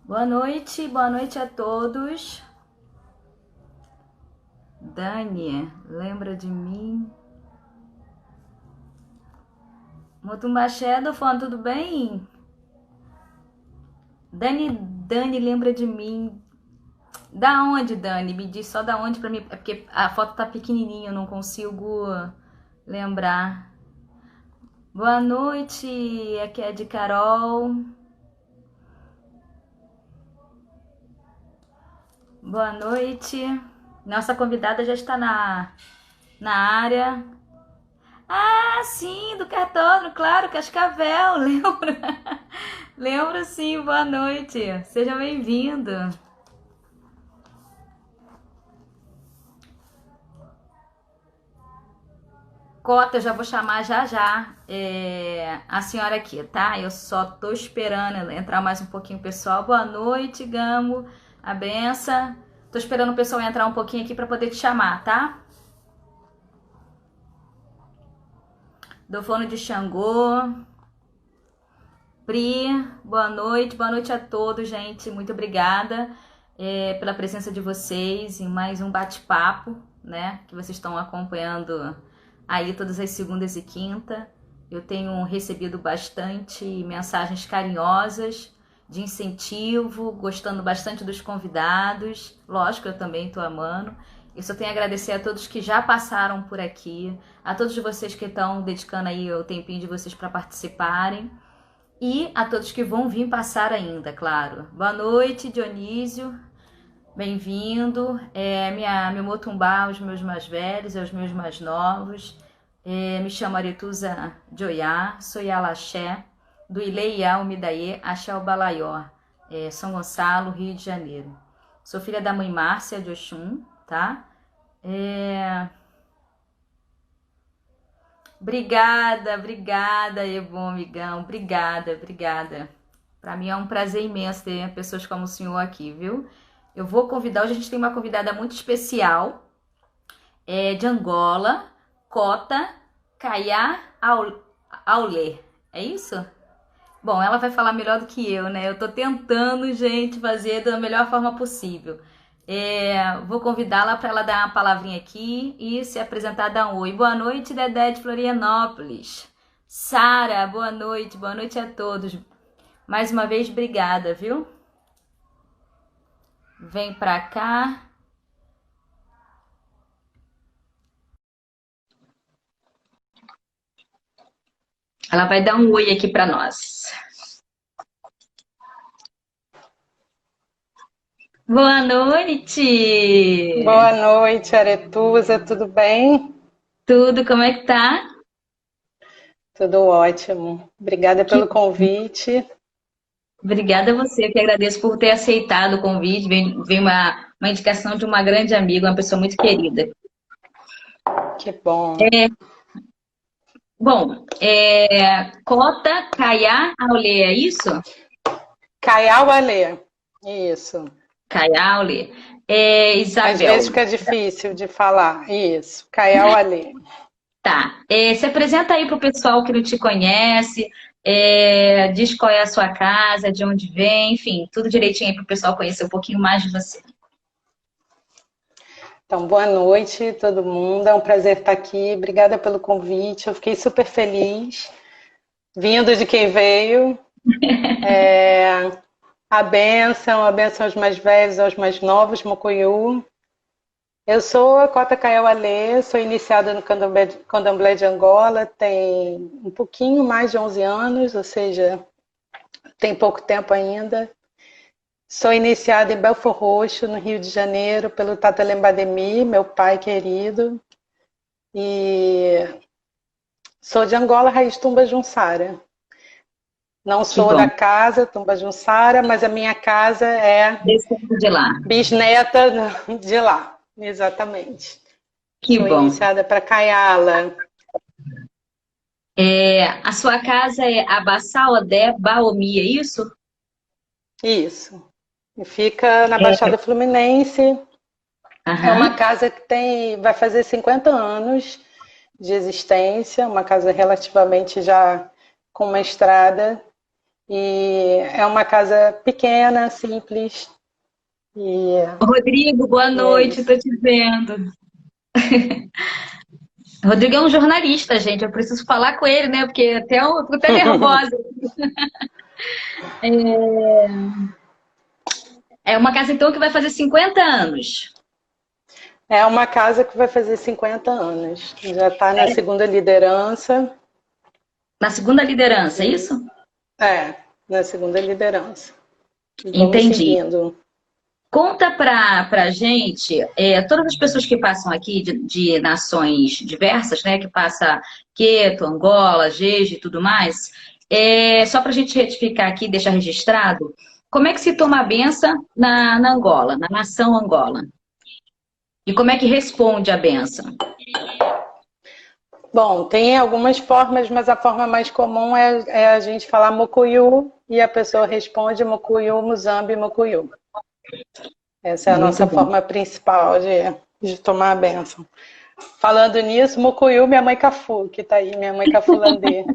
Boa noite a todos. Dani, lembra de mim? Motumbaxé do Fã, tudo bem? Dani, lembra de mim? Da onde, Dani? Me diz só da onde pra mim, é porque a foto tá pequenininha, eu não consigo lembrar. Boa noite, aqui é de Carol. Boa noite. Nossa convidada já está na área. Ah, sim, do cartódromo, claro, Cascavel, lembro. Lembro sim, boa noite. Seja bem-vindo. Cota, eu já vou chamar já já a senhora aqui, tá? Eu só tô esperando entrar mais um pouquinho, pessoal. Boa noite, Gamo, a benção. Tô esperando o pessoal entrar um pouquinho aqui para poder te chamar, tá? Do Fono de Xangô. Pri, boa noite a todos, gente. Muito obrigada pela presença de vocês em mais um bate-papo, né? Que vocês estão acompanhando aí todas as segundas e quinta. Eu tenho recebido bastante mensagens carinhosas de incentivo, gostando bastante dos convidados. Lógico, eu também estou amando. Eu só tenho a agradecer a todos que já passaram por aqui, a todos vocês que estão dedicando aí o tempinho de vocês para participarem. E a todos que vão vir passar ainda, claro. Boa noite, Dionísio. Bem-vindo. Meu Motumbá, os meus mais velhos, os meus mais novos. Me chamo Aretusa Joiá, sou Yalaxé, do Ileiá Umidaê, Axé Balaió, São Gonçalo, Rio de Janeiro. Sou filha da mãe Márcia de Oxum, tá? Obrigada, Ebon, amigão. Obrigada. Para mim é um prazer imenso ter pessoas como o senhor aqui, viu? Eu vou convidar, hoje a gente tem uma convidada muito especial, de Angola, Cota Kaya Aulé. É isso? Bom, ela vai falar melhor do que eu, né? Eu tô tentando, gente, fazer da melhor forma possível. Vou convidá-la para ela dar uma palavrinha aqui e se apresentar, dar um oi. Boa noite, Dedé de Florianópolis. Sara, boa noite a todos. Mais uma vez, obrigada, viu? Vem pra cá. Ela vai dar um oi aqui para nós. Boa noite! Boa noite, Aretusa, tudo bem? Tudo, como é que tá? Tudo ótimo. Obrigada Que pelo convite. Obrigada a você, que agradeço por ter aceitado o convite. Vem uma indicação de uma grande amiga, uma pessoa muito querida. Que bom. Bom, Cota Kaya Aulê, é isso? Caiau Alê. Isso. Kaya Aulê. Às vezes Isabel, fica difícil de falar. Isso. Caiau Alê. tá. Se apresenta aí para o pessoal que não te conhece, diz qual é a sua casa, de onde vem, enfim, tudo direitinho aí para o pessoal conhecer um pouquinho mais de você. Então, boa noite, todo mundo. É um prazer estar aqui. Obrigada pelo convite. Eu fiquei super feliz. Vindo de quem veio. A bênção aos mais velhos, aos mais novos, Mucuyu. Eu sou a Cota Cael Alê, sou iniciada no Candomblé de Angola, tem um pouquinho mais de 11 anos, ou seja, tem pouco tempo ainda. Sou iniciada em Belford Roxo, no Rio de Janeiro, pelo Tata Lembademi, meu pai querido. E sou de Angola, raiz Tumba Junsara. Não Que sou bom. da casa Tumba Junsara, mas a minha casa é Descendo de lá. bisneta de lá, exatamente. Que Sou bom. iniciada para Caiala. A sua casa é Abassal Odé Baomi, é isso? Isso. E fica na Baixada Fluminense. É uma Aham. casa que vai fazer 50 anos de existência, uma casa relativamente já com uma estrada. E é uma casa pequena, simples. E Rodrigo, boa é noite, isso. tô te vendo. Rodrigo é um jornalista, gente. Eu preciso falar com ele, né? Porque eu fico até nervosa. É uma casa, então, que vai fazer 50 anos. É uma casa que vai fazer 50 anos. Já está na segunda liderança. Na segunda liderança, é isso? Na segunda liderança. E vamos Entendi. seguindo. Conta pra gente, todas as pessoas que passam aqui de nações diversas, né? Que passa Queto, Angola, Jeje e tudo mais. Só pra gente retificar aqui, deixar registrado, como é que se toma a benção na Angola, na nação Angola? E como é que responde a benção? Bom, tem algumas formas, mas a forma mais comum é a gente falar Mucuyu e a pessoa responde Mucuyu, Muzambi, Mucuyu. Essa é a Muito nossa bom. forma principal de tomar a bênção. Falando nisso, Mucuyu, minha mãe Cafu, que está aí, minha mãe Cafulandê.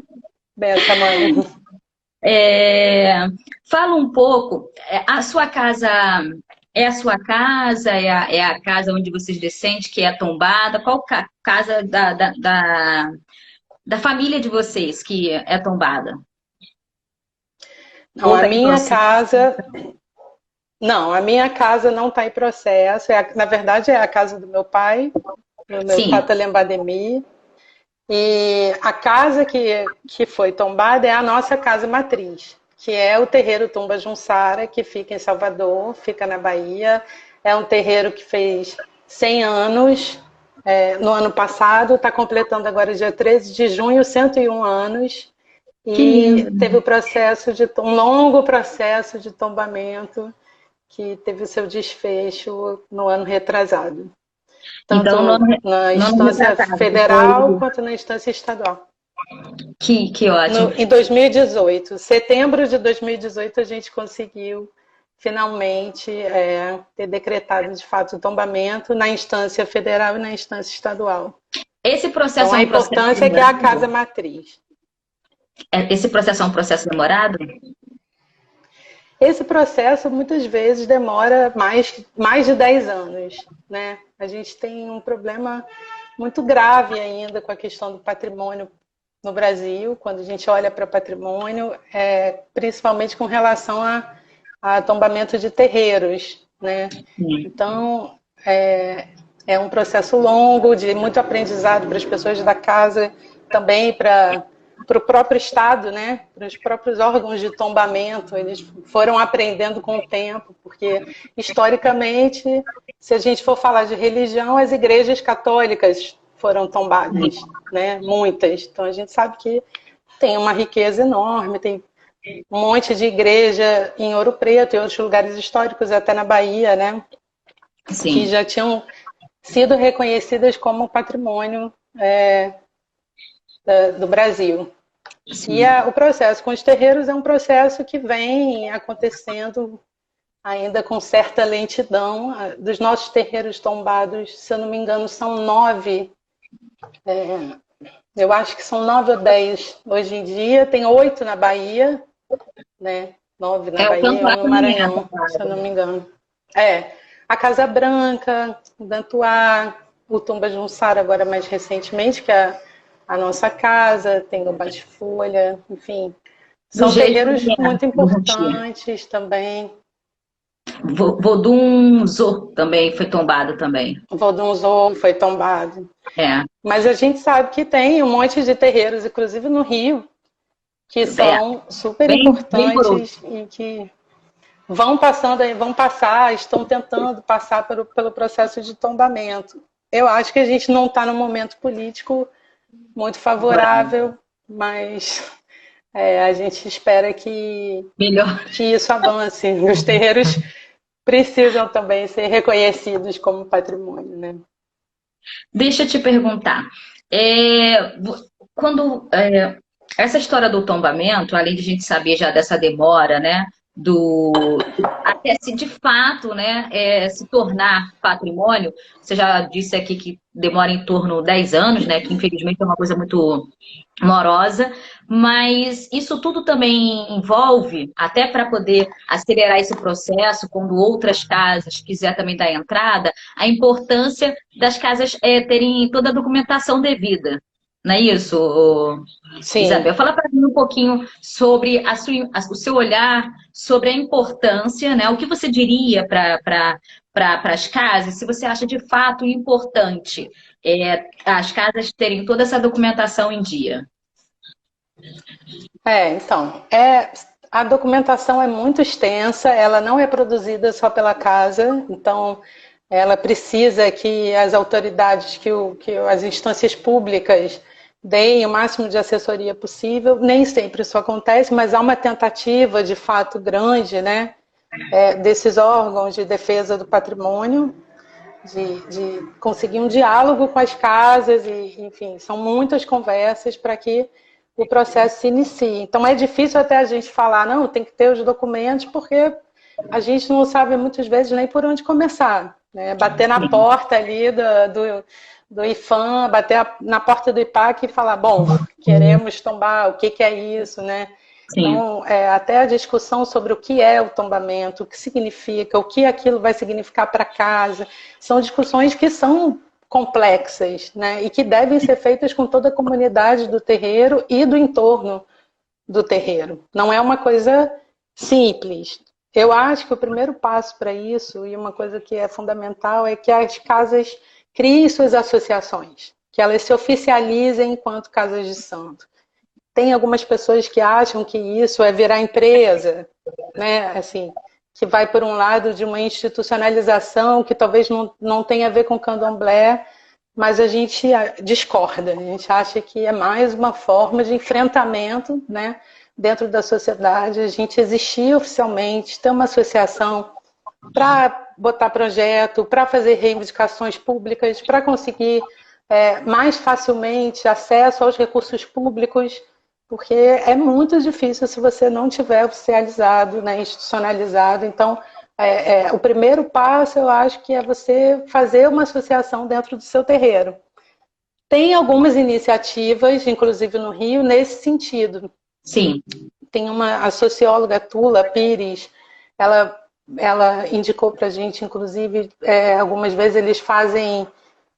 Benção, mãe. Fala um pouco, a sua casa é a sua casa, é a casa onde vocês descendem, que é tombada? Qual casa da família de vocês que é tombada? Não, Ou a está em minha processo? casa. Não, a minha casa não está em processo. Na verdade, é a casa do meu pai, do meu Sim, Tata Lembademi. E a casa que foi tombada é a nossa casa matriz, que é o terreiro Tumba Junsara, que fica em Salvador, fica na Bahia. É um terreiro que fez 100 anos no ano passado, está completando agora, dia 13 de junho, 101 anos. que lindo. E teve um longo processo de tombamento que teve o seu desfecho no ano retrasado, Então, tanto na no ano instância retrasado, que foi. federal quanto na instância estadual. Que ótimo. Em 2018, setembro de 2018, a gente conseguiu finalmente ter decretado de fato o tombamento na instância federal e na instância estadual. Esse Então, processo é a um processo importância é que é a casa demorado? matriz. Esse processo é um processo demorado? Esse processo muitas vezes demora mais de 10 anos, né? A gente tem um problema muito grave ainda com a questão do patrimônio no Brasil, quando a gente olha para o patrimônio, principalmente com relação a tombamento de terreiros, né? Sim. Então, é um processo longo, de muito aprendizado para as pessoas da casa, também para o próprio Estado, né? Para os próprios órgãos de tombamento, eles foram aprendendo com o tempo, porque historicamente, se a gente for falar de religião, as igrejas católicas foram tombadas, né? Muitas. Então a gente sabe que tem uma riqueza enorme, tem um monte de igreja em Ouro Preto e outros lugares históricos, até na Bahia, né? Que Sim. já tinham sido reconhecidas como patrimônio do Brasil. E Sim. o processo com os terreiros é um processo que vem acontecendo ainda com certa lentidão. Dos nossos terreiros tombados, se eu não me engano, são 9. Eu acho que são 9 ou 10 hoje em dia. Tem 8 na Bahia, né? 9 na É o Bahia e 1 Cantuário no também, é Maranhão, se eu não me engano. A Casa Branca, o Dantuá, o Tumba Junsara agora mais recentemente, que é a nossa casa, tem o Bate-Folha, enfim. do São jeito terreiros que é, muito do Routier. importantes também. Vodunzo também foi tombado também. O Vodunzô foi tombado. É, Mas a gente sabe que tem um monte de terreiros, inclusive no Rio, que é. são super Bem por outro. importantes e que vão passar, estão tentando passar pelo processo de tombamento. Eu acho que a gente não está num momento político muito favorável, mas a gente espera Melhor. que isso avance. Os terreiros precisam também ser reconhecidos como patrimônio, né? Deixa eu te perguntar. Quando essa história do tombamento, além de a gente saber já dessa demora, né? até se de fato, né, se tornar patrimônio. Você já disse aqui que demora em torno de 10 anos, né, que infelizmente é uma coisa muito morosa, mas isso tudo também envolve, até para poder acelerar esse processo, quando outras casas quiser também dar entrada, a importância das casas terem toda a documentação devida. Não é isso, Sim. Isabel? Fala para mim um pouquinho sobre o seu olhar sobre a importância, né? O que você diria para as casas, se você acha de fato importante as casas terem toda essa documentação em dia. Então, a documentação é muito extensa, ela não é produzida só pela casa, então ela precisa que as autoridades, que as instâncias públicas deem o máximo de assessoria possível. Nem sempre isso acontece, mas há uma tentativa de fato grande, né, desses órgãos de defesa do patrimônio, de conseguir um diálogo com as casas, e, enfim, são muitas conversas para que o processo se inicie. Então é difícil até a gente falar, não, tem que ter os documentos, porque a gente não sabe muitas vezes nem por onde começar, né? Bater na porta ali do IFAM, bater na porta do IPAC e falar, bom, queremos tombar, o que é isso, né? Sim. Então, até a discussão sobre o que é o tombamento, o que significa, o que aquilo vai significar para casa, são discussões que são complexas, né? E que devem ser feitas com toda a comunidade do terreiro e do entorno do terreiro. Não é uma coisa simples. Eu acho que o primeiro passo para isso, e uma coisa que é fundamental, é que as casas criem suas associações, que elas se oficializem enquanto casas de santo. Tem algumas pessoas que acham que isso é virar empresa, né? Assim, que vai por um lado de uma institucionalização que talvez não tenha a ver com candomblé, mas a gente discorda. A gente acha que é mais uma forma de enfrentamento, né, dentro da sociedade. A gente existir oficialmente, ter uma associação para botar projeto, para fazer reivindicações públicas, para conseguir mais facilmente acesso aos recursos públicos, porque é muito difícil se você não tiver oficializado, né, institucionalizado. Então, o primeiro passo, eu acho que é você fazer uma associação dentro do seu terreiro. Tem algumas iniciativas, inclusive no Rio, nesse sentido. Sim. Tem a socióloga Tula Pires, ela indicou para a gente, inclusive, algumas vezes eles fazem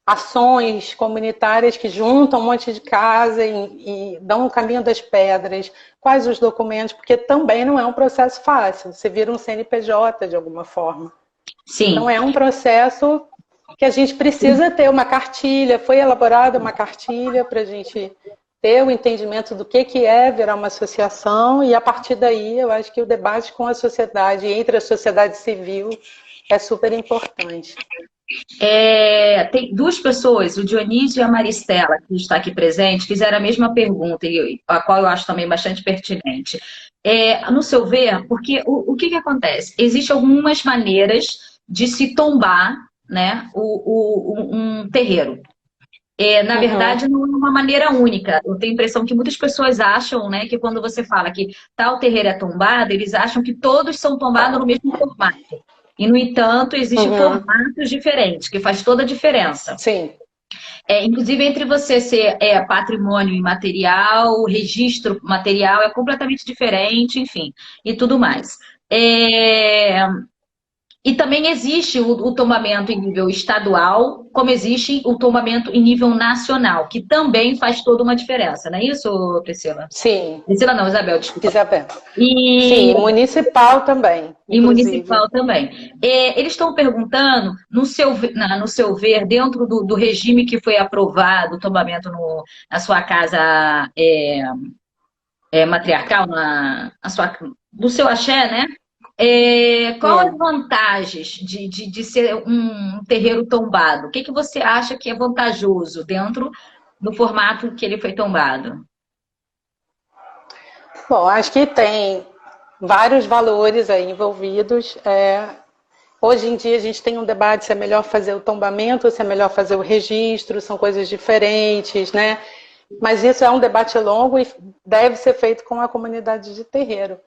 ações comunitárias que juntam um monte de casa e dão o caminho das pedras, quais os documentos, porque também não é um processo fácil, você vira um CNPJ de alguma forma. Sim. Então é um processo que a gente precisa ter uma cartilha, foi elaborada uma cartilha para a gente ter o entendimento do que é virar uma associação, e a partir daí eu acho que o debate com a sociedade, entre a sociedade civil, é super importante. Tem duas pessoas, o Dionísio e a Maristela, que está aqui presente, fizeram a mesma pergunta, e a qual eu acho também bastante pertinente. No seu ver, porque o que acontece? Existem algumas maneiras de se tombar, né, um terreiro. Na verdade, não é uma maneira única. Eu tenho a impressão que muitas pessoas acham, né, que quando você fala que tal terreiro é tombado, eles acham que todos são tombados no mesmo formato. E, no entanto, existem formatos diferentes, que faz toda a diferença. Sim. Inclusive, entre você ser patrimônio imaterial, o registro material é completamente diferente, enfim, e tudo mais. E também existe o tombamento em nível estadual, como existe o tombamento em nível nacional, que também faz toda uma diferença, não é isso, Priscila? Sim. Priscila não, Isabel, desculpa. Isabel. Sim, municipal também. E municipal também. Eles estão perguntando, no seu ver, dentro do regime que foi aprovado, o tombamento na sua casa matriarcal, do seu axé, né? Qual as vantagens de ser um terreiro tombado? O que você acha que é vantajoso dentro do formato que ele foi tombado? Bom, acho que tem vários valores aí envolvidos. Hoje em dia a gente tem um debate se é melhor fazer o tombamento ou se é melhor fazer o registro, são coisas diferentes, né? Mas isso é um debate longo e deve ser feito com a comunidade de terreiro.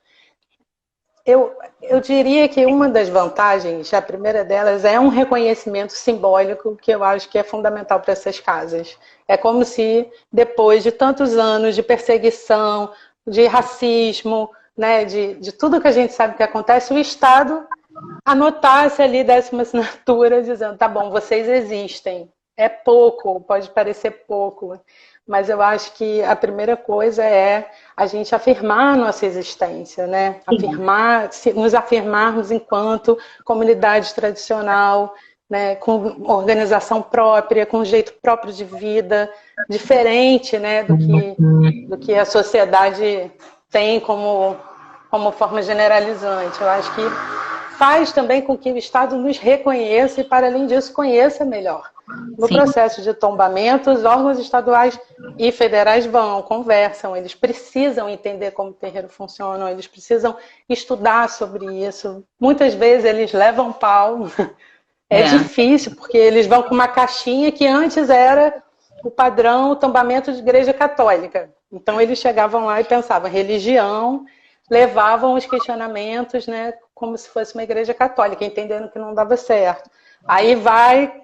Eu diria que uma das vantagens, a primeira delas, é um reconhecimento simbólico que eu acho que é fundamental para essas casas. É como se, depois de tantos anos de perseguição, de racismo, né, de tudo que a gente sabe que acontece, o Estado anotasse ali, desse uma assinatura dizendo, tá bom, vocês existem. É pouco, pode parecer pouco, mas eu acho que a primeira coisa é a gente afirmar a nossa existência, né? Afirmar, nos afirmarmos enquanto comunidade tradicional, né? Com organização própria, com um jeito próprio de vida, diferente, né? Do que a sociedade tem como forma generalizante. Eu acho que faz também com que o Estado nos reconheça e, para além disso, conheça melhor. No processo de tombamento, os órgãos estaduais e federais conversam, eles precisam entender como o terreiro funciona, eles precisam estudar sobre isso. Muitas vezes eles levam pau, é difícil, porque eles vão com uma caixinha que antes era o padrão tombamento de igreja católica. Então eles chegavam lá e pensavam religião, levavam os questionamentos, né, como se fosse uma igreja católica, entendendo que não dava certo. Aí vai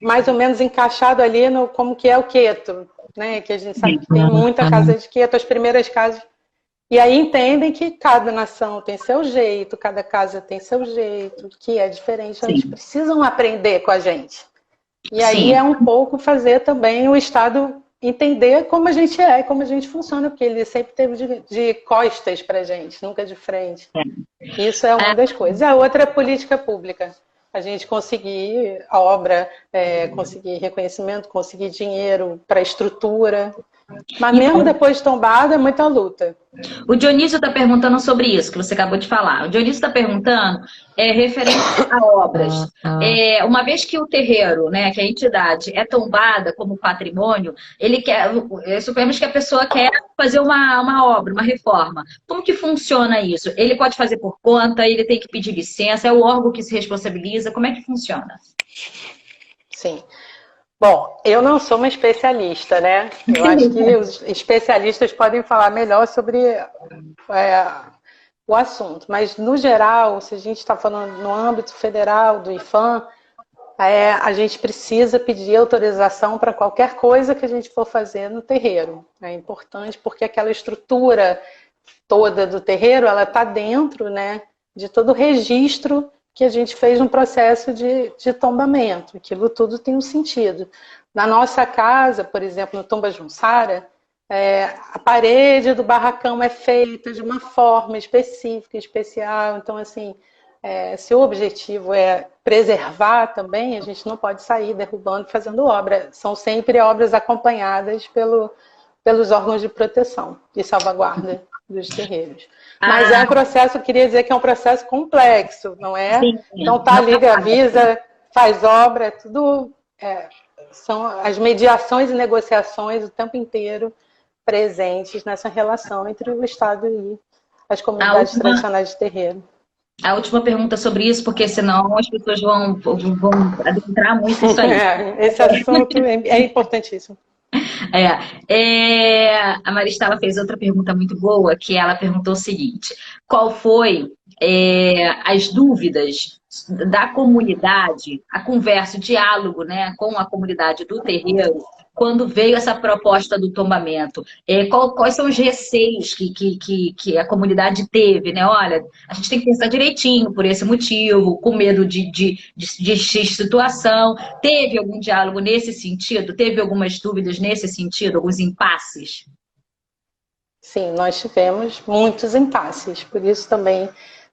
mais ou menos encaixado ali no como que é o Queto, né, que a gente sabe que tem muita casa de Queto, as primeiras casas. E aí entendem que cada nação tem seu jeito, cada casa tem seu jeito, que é diferente, eles precisam aprender com a gente. E aí é um pouco fazer também o Estado entender como a gente é, como a gente funciona, porque ele sempre teve de costas para a gente, nunca de frente. Isso é uma das coisas. E a outra é política pública. A gente conseguir a obra, conseguir reconhecimento, conseguir dinheiro para a estrutura. Mas mesmo depois de tombada, é muita luta. O Dionísio está perguntando sobre isso, que você acabou de falar. O Dionísio está perguntando referente a obras. Uma vez que o terreiro, né, que a entidade é tombada como patrimônio, ele quer, suponhamos que a pessoa quer fazer uma obra, uma reforma. Como que funciona isso? Ele pode fazer por conta, ele tem que pedir licença, é o órgão que se responsabiliza, como é que funciona? Sim. Bom, eu não sou uma especialista, né? Eu acho que os especialistas podem falar melhor sobre o assunto. Mas, no geral, se a gente está falando no âmbito federal, do IFAM, a gente precisa pedir autorização para qualquer coisa que a gente for fazer no terreiro. É importante porque aquela estrutura toda do terreiro, ela está dentro, né, de todo o registro que a gente fez no processo de tombamento. Aquilo tudo tem um sentido. Na nossa casa, por exemplo, no Tumba Junsara, a parede do barracão é feita de uma forma específica, especial. Então, assim, se o objetivo é preservar também, a gente não pode sair derrubando e fazendo obra. São sempre obras acompanhadas pelos órgãos de proteção e salvaguarda dos terreiros. Mas é um processo, eu queria dizer que é um processo complexo, não é? Sim, então tá ali, avisa, faz obra, é tudo... são as mediações e negociações o tempo inteiro presentes nessa relação entre o Estado e as comunidades tradicionais de terreiro. A última pergunta sobre isso, porque senão as pessoas vão adentrar muito nisso aí. Esse assunto é importantíssimo. A Maristela fez outra pergunta muito boa, que ela perguntou o seguinte: qual foi as dúvidas da comunidade, a conversa, o diálogo, né, com a comunidade do terreiro, quando veio essa proposta do tombamento? Quais são os receios que a comunidade teve, né? Olha, a gente tem que pensar direitinho por esse motivo, com medo de situação. Teve algum diálogo nesse sentido? Teve algumas dúvidas nesse sentido? Alguns impasses? Sim, nós tivemos muitos impasses, por isso também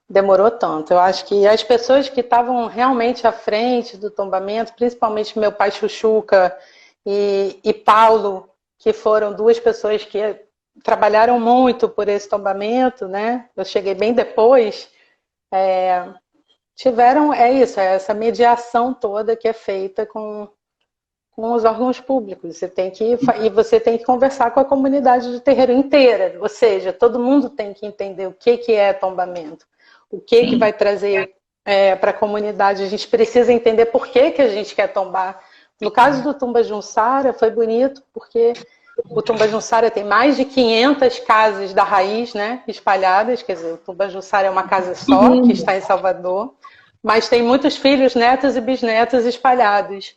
demorou tanto. Eu acho que as pessoas que estavam realmente à frente do tombamento, principalmente meu pai Chuchuca e Paulo, que foram duas pessoas que trabalharam muito por esse tombamento, né? Eu cheguei bem depois, tiveram essa mediação toda que é feita com os órgãos públicos. Você tem que conversar com a comunidade de terreiro inteira, ou seja, todo mundo tem que entender o que é tombamento, o que vai trazer para a comunidade. A gente precisa entender por que a gente quer tombar. No caso do Tumba Junsara, foi bonito, porque o Tumbajussara tem mais de 500 casas da raiz, né, espalhadas, quer dizer, o Tumbajussara é uma casa só, que está em Salvador, mas tem muitos filhos, netos e bisnetos espalhados.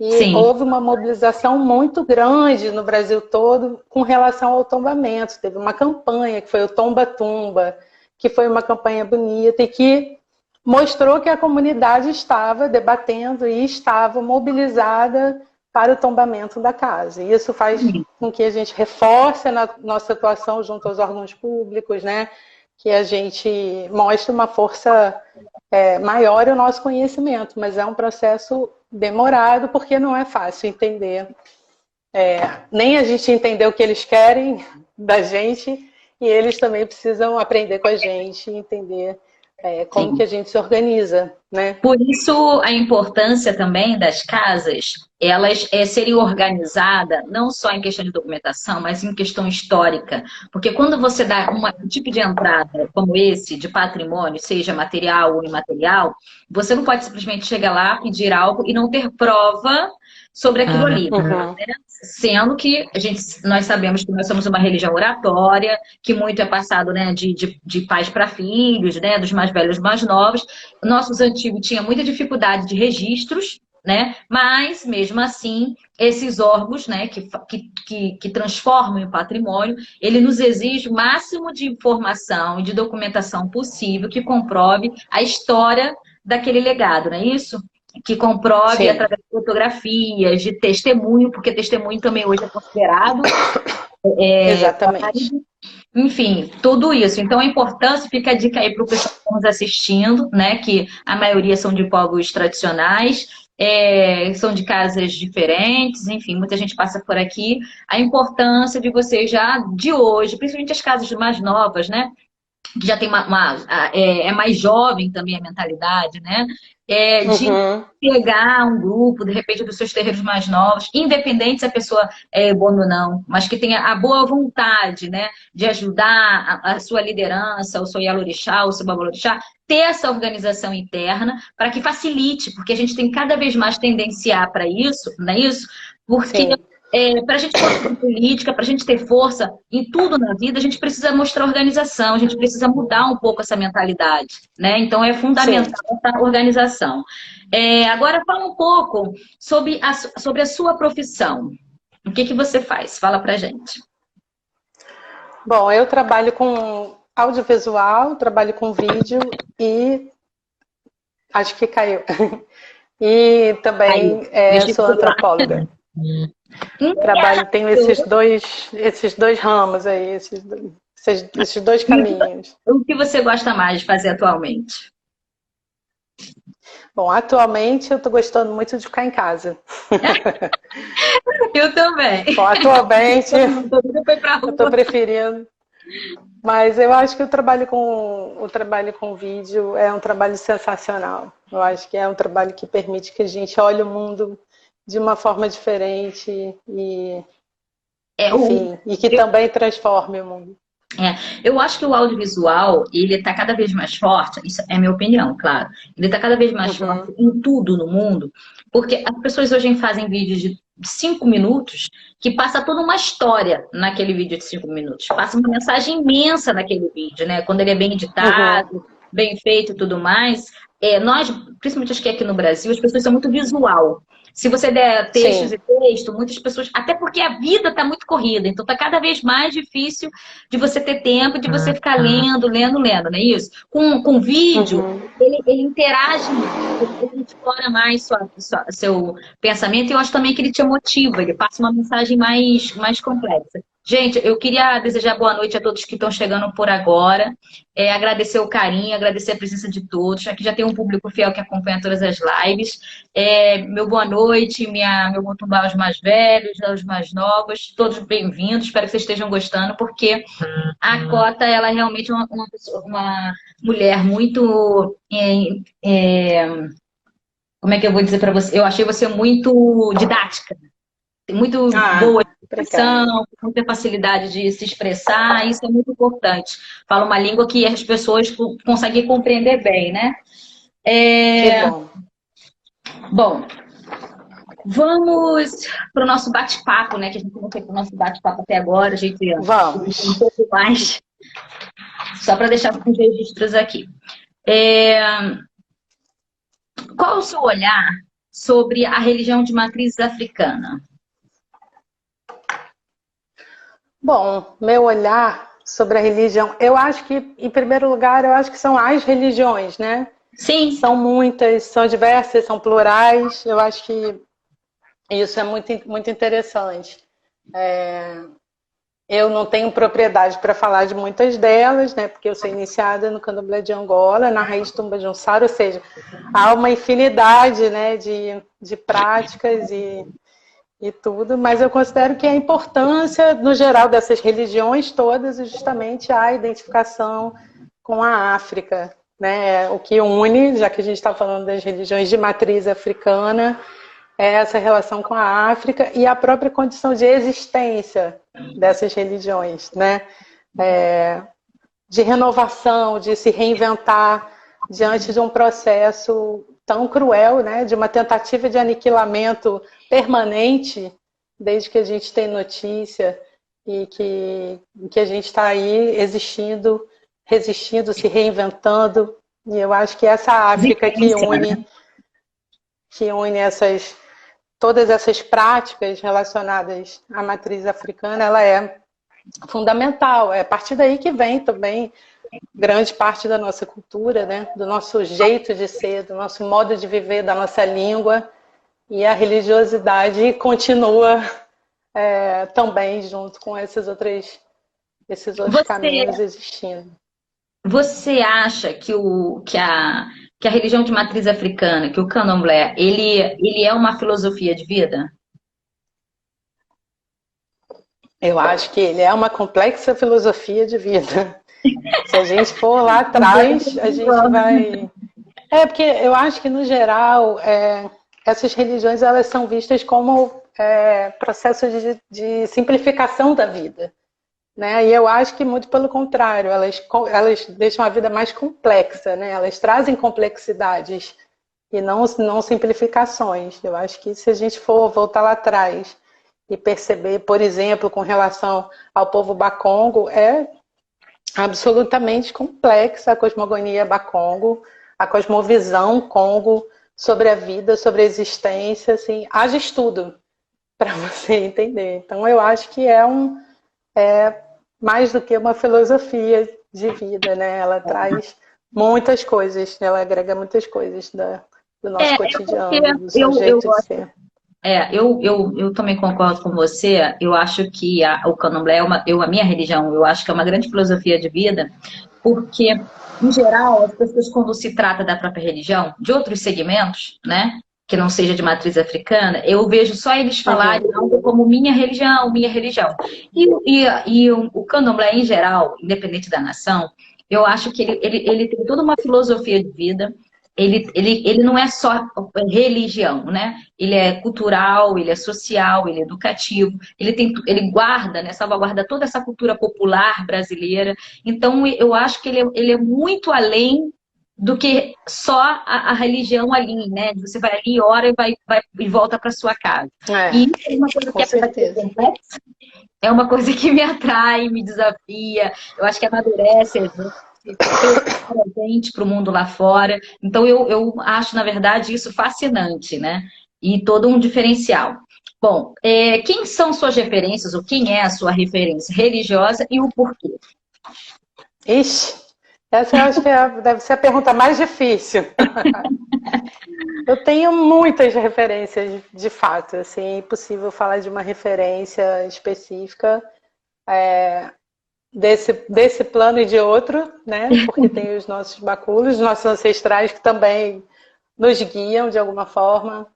E Sim. houve uma mobilização muito grande no Brasil todo com relação ao tombamento. Teve uma campanha que foi o Tomba Tumba, que foi uma campanha bonita e que mostrou que a comunidade estava debatendo e estava mobilizada para o tombamento da casa. E isso faz com que a gente reforce a nossa atuação junto aos órgãos públicos, né? Que a gente mostre uma força maior o nosso conhecimento, mas é um processo demorado porque não é fácil entender. Nem a gente entender o que eles querem da gente e eles também precisam aprender com a gente e entender como que a gente se organiza, né? Por isso a importância também das casas, elas serem organizadas não só em questão de documentação, mas em questão histórica. Porque quando você dá um tipo de entrada como esse, de patrimônio, seja material ou imaterial, você não pode simplesmente chegar lá, pedir algo e não ter prova sobre aquilo ali. Uhum. Né? Sendo que nós sabemos que nós somos uma religião oratória, que muito é passado, né, de pais para filhos, né, dos mais velhos mais novos. Nossos antigos tinham muita dificuldade de registros, né? Mas, mesmo assim, esses órgãos, né, que transformam o patrimônio, ele nos exige o máximo de informação e de documentação possível que comprove a história daquele legado, não é isso? Que comprove Sim. através de fotografias, de testemunho, porque testemunho também hoje é considerado. Exatamente. Enfim, tudo isso. Então, a importância, fica a dica aí para o pessoal que está nos assistindo, né? Que a maioria são de povos tradicionais, são de casas diferentes, enfim, muita gente passa por aqui. A importância de vocês já, de hoje, principalmente as casas mais novas, né? Que já tem é mais jovem também a mentalidade, né? De pegar um grupo, de repente, dos seus terreiros mais novos, independente se a pessoa é boa ou não, mas que tenha a boa vontade, né? De ajudar a sua liderança, o seu Yalorixá, o seu Babalorixá, ter essa organização interna para que facilite, porque a gente tem cada vez mais tendenciar para isso, não é isso? Porque... Sim. Para a gente ter política, para a gente ter força em tudo na vida, a gente precisa mostrar organização, a gente precisa mudar um pouco essa mentalidade, né? Então é fundamental essa organização. Agora fala um pouco sobre a sua profissão. O que você faz? Fala pra gente. Bom, eu trabalho com audiovisual, trabalho com vídeo e acho que caiu. E também sou antropóloga. Trabalho, tenho esses dois ramos aí, esses dois caminhos. O que você gosta mais de fazer atualmente? Bom, atualmente eu estou gostando muito de ficar em casa. Eu também. Bom, atualmente eu estou preferindo. Mas eu acho que o trabalho com vídeo é um trabalho sensacional. Eu acho que é um trabalho que permite que a gente olhe o mundo de uma forma diferente e, enfim, e que também transforme o mundo. Eu acho que o audiovisual, ele está cada vez mais forte, isso é minha opinião, claro. Ele está cada vez mais forte em tudo no mundo, porque as pessoas hoje fazem vídeos de 5 minutos que passa toda uma história naquele vídeo de 5 minutos. Passa uma mensagem imensa naquele vídeo, né? Quando ele é bem editado, bem feito e tudo mais. Nós, principalmente acho que aqui no Brasil, as pessoas são muito visual. Se você der textos e texto, muitas pessoas... Até porque a vida está muito corrida, então está cada vez mais difícil de você ter tempo, de você ficar lendo, não é isso? Com vídeo, ele interage, ele explora mais seu pensamento e eu acho também que ele te motiva, ele passa uma mensagem mais complexa. Gente, eu queria desejar boa noite a todos que estão chegando por agora. Agradecer o carinho, agradecer a presença de todos. Aqui já tem um público fiel que acompanha todas as lives. Meu boa noite, meu Motumbá aos mais velhos, aos mais novos, todos bem-vindos. Espero que vocês estejam gostando, porque a Cota, ela é realmente uma mulher muito... como é que eu vou dizer para você? Eu achei você muito didática. Muito boa expressão, muita facilidade de se expressar, isso é muito importante. Fala uma língua que as pessoas conseguem compreender bem, né? Que bom. Bom, Vamos para o nosso bate-papo, né? Que a gente não fez o nosso bate-papo até agora, a gente um Vamos. pouco mais, só para deixar os registros aqui. É, qual o seu olhar sobre a religião de matriz africana? Bom, meu olhar sobre a religião, eu acho que, em primeiro lugar, eu acho que são as religiões, né? Sim. São muitas, são diversas, são plurais. Eu acho que isso é muito interessante. Eu não tenho propriedade para falar de muitas delas, né? Porque eu sou iniciada no Candomblé de Angola, na raiz Tumba Junsara, ou seja, há uma infinidade, né, de práticas e tudo, mas eu considero que a importância, no geral, dessas religiões todas é justamente a identificação com a África, né? O que une, já que a gente está falando das religiões de matriz africana, é essa relação com a África e a própria condição de existência dessas religiões, né? De renovação, de se reinventar diante de um processo tão cruel, né? De uma tentativa de aniquilamento permanente, desde que a gente tem notícia e que a gente está aí existindo, resistindo, se reinventando. E eu acho que essa África que une todas essas práticas relacionadas à matriz africana, ela é fundamental. É a partir daí que vem também grande parte da nossa cultura, né? Do nosso jeito de ser, do nosso modo de viver, da nossa língua. E a religiosidade continua também junto com esses outros caminhos existindo. Você acha que a religião de matriz africana, que o candomblé, ele é uma filosofia de vida? Eu acho que ele é uma complexa filosofia de vida. Se a gente for lá atrás, a gente vai... porque eu acho que, no geral, essas religiões elas são vistas como processos de simplificação da vida. Né? E eu acho que muito pelo contrário, elas deixam a vida mais complexa, né? Elas trazem complexidades e não simplificações. Eu acho que se a gente for voltar lá atrás e perceber, por exemplo, com relação ao povo Bakongo, é absolutamente complexa a cosmogonia Bakongo, a cosmovisão Congo sobre a vida, sobre a existência, assim, haja estudo para você entender. Então eu acho que é mais do que uma filosofia de vida, né? Ela traz muitas coisas, ela agrega muitas coisas do nosso cotidiano, do seu jeito de ser. Eu também concordo com você. Eu acho que o candomblé a minha religião, eu acho que é uma grande filosofia de vida, porque, em geral, as pessoas, quando se trata da própria religião, de outros segmentos, né, que não seja de matriz africana, eu vejo só eles falarem algo como minha religião, minha religião. E o candomblé, em geral, independente da nação, eu acho que ele tem toda uma filosofia de vida. Ele não é só religião, né? Ele é cultural, ele é social, ele é educativo, ele guarda, né, salvaguarda toda essa cultura popular brasileira. Então, eu acho que ele é muito além do que só a religião ali, né? Você vai ali, ora e volta para sua casa. E isso é uma coisa que é complexa, é uma coisa que me atrai, me desafia, eu acho que amadurece a gente para o mundo lá fora. Então eu acho, na verdade, isso fascinante, né? E todo um diferencial. Bom, quem são suas referências, ou quem é a sua referência religiosa e o porquê? Ixi, essa eu acho que deve ser a pergunta mais difícil. Eu tenho muitas referências, de fato, assim, é impossível falar de uma referência específica desse plano e de outro, né? Porque tem os nossos baculos, os nossos ancestrais que também nos guiam de alguma forma.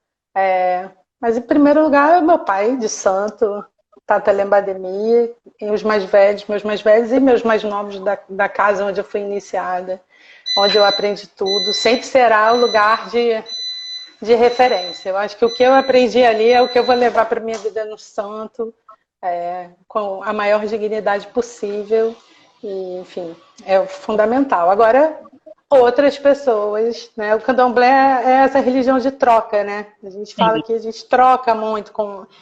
Mas, em primeiro lugar, é o meu pai de santo, Tata Lembademie, e os mais velhos, meus mais velhos e meus mais novos da casa onde eu fui iniciada, onde eu aprendi tudo. Sempre será o lugar de referência. Eu acho que o que eu aprendi ali é o que eu vou levar para minha vida no santo, com a maior dignidade possível. E, enfim, é fundamental. Agora, outras pessoas, né? O candomblé é essa religião de troca, né? A gente fala que a gente troca muito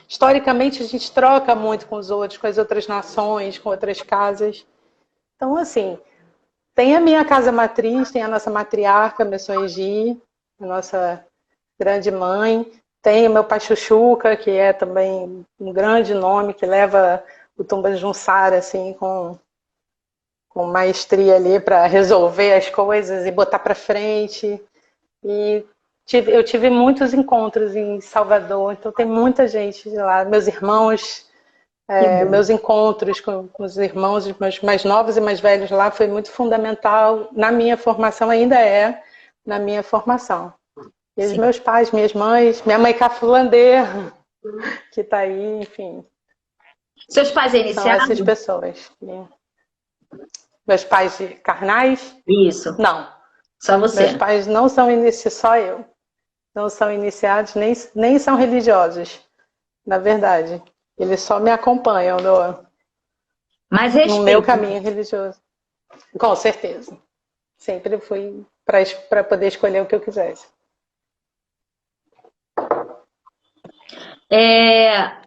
historicamente a gente troca muito com os outros, com as outras nações, com outras casas. Então, assim, tem a minha casa matriz, tem a nossa matriarca, Messoegi, a nossa grande mãe, tem o meu pai Chuchuca, que é também um grande nome, que leva o Tumba Junsara, assim, com maestria ali para resolver as coisas e botar para frente. E eu tive muitos encontros em Salvador, então tem muita gente de lá, meus irmãos, meus encontros com os irmãos meus mais novos e mais velhos lá foi muito fundamental na minha formação, ainda é na minha formação. E os meus pais, minhas mães, minha mãe Cafulandê, que está aí, enfim. Seus pais iniciaram? São essas pessoas. Meus pais carnais? Isso. Não. Só você. Meus pais não são iniciados, só eu. Não são iniciados, nem são religiosos, na verdade. Eles só me acompanham no meu caminho religioso. Com certeza. Sempre fui para poder escolher o que eu quisesse.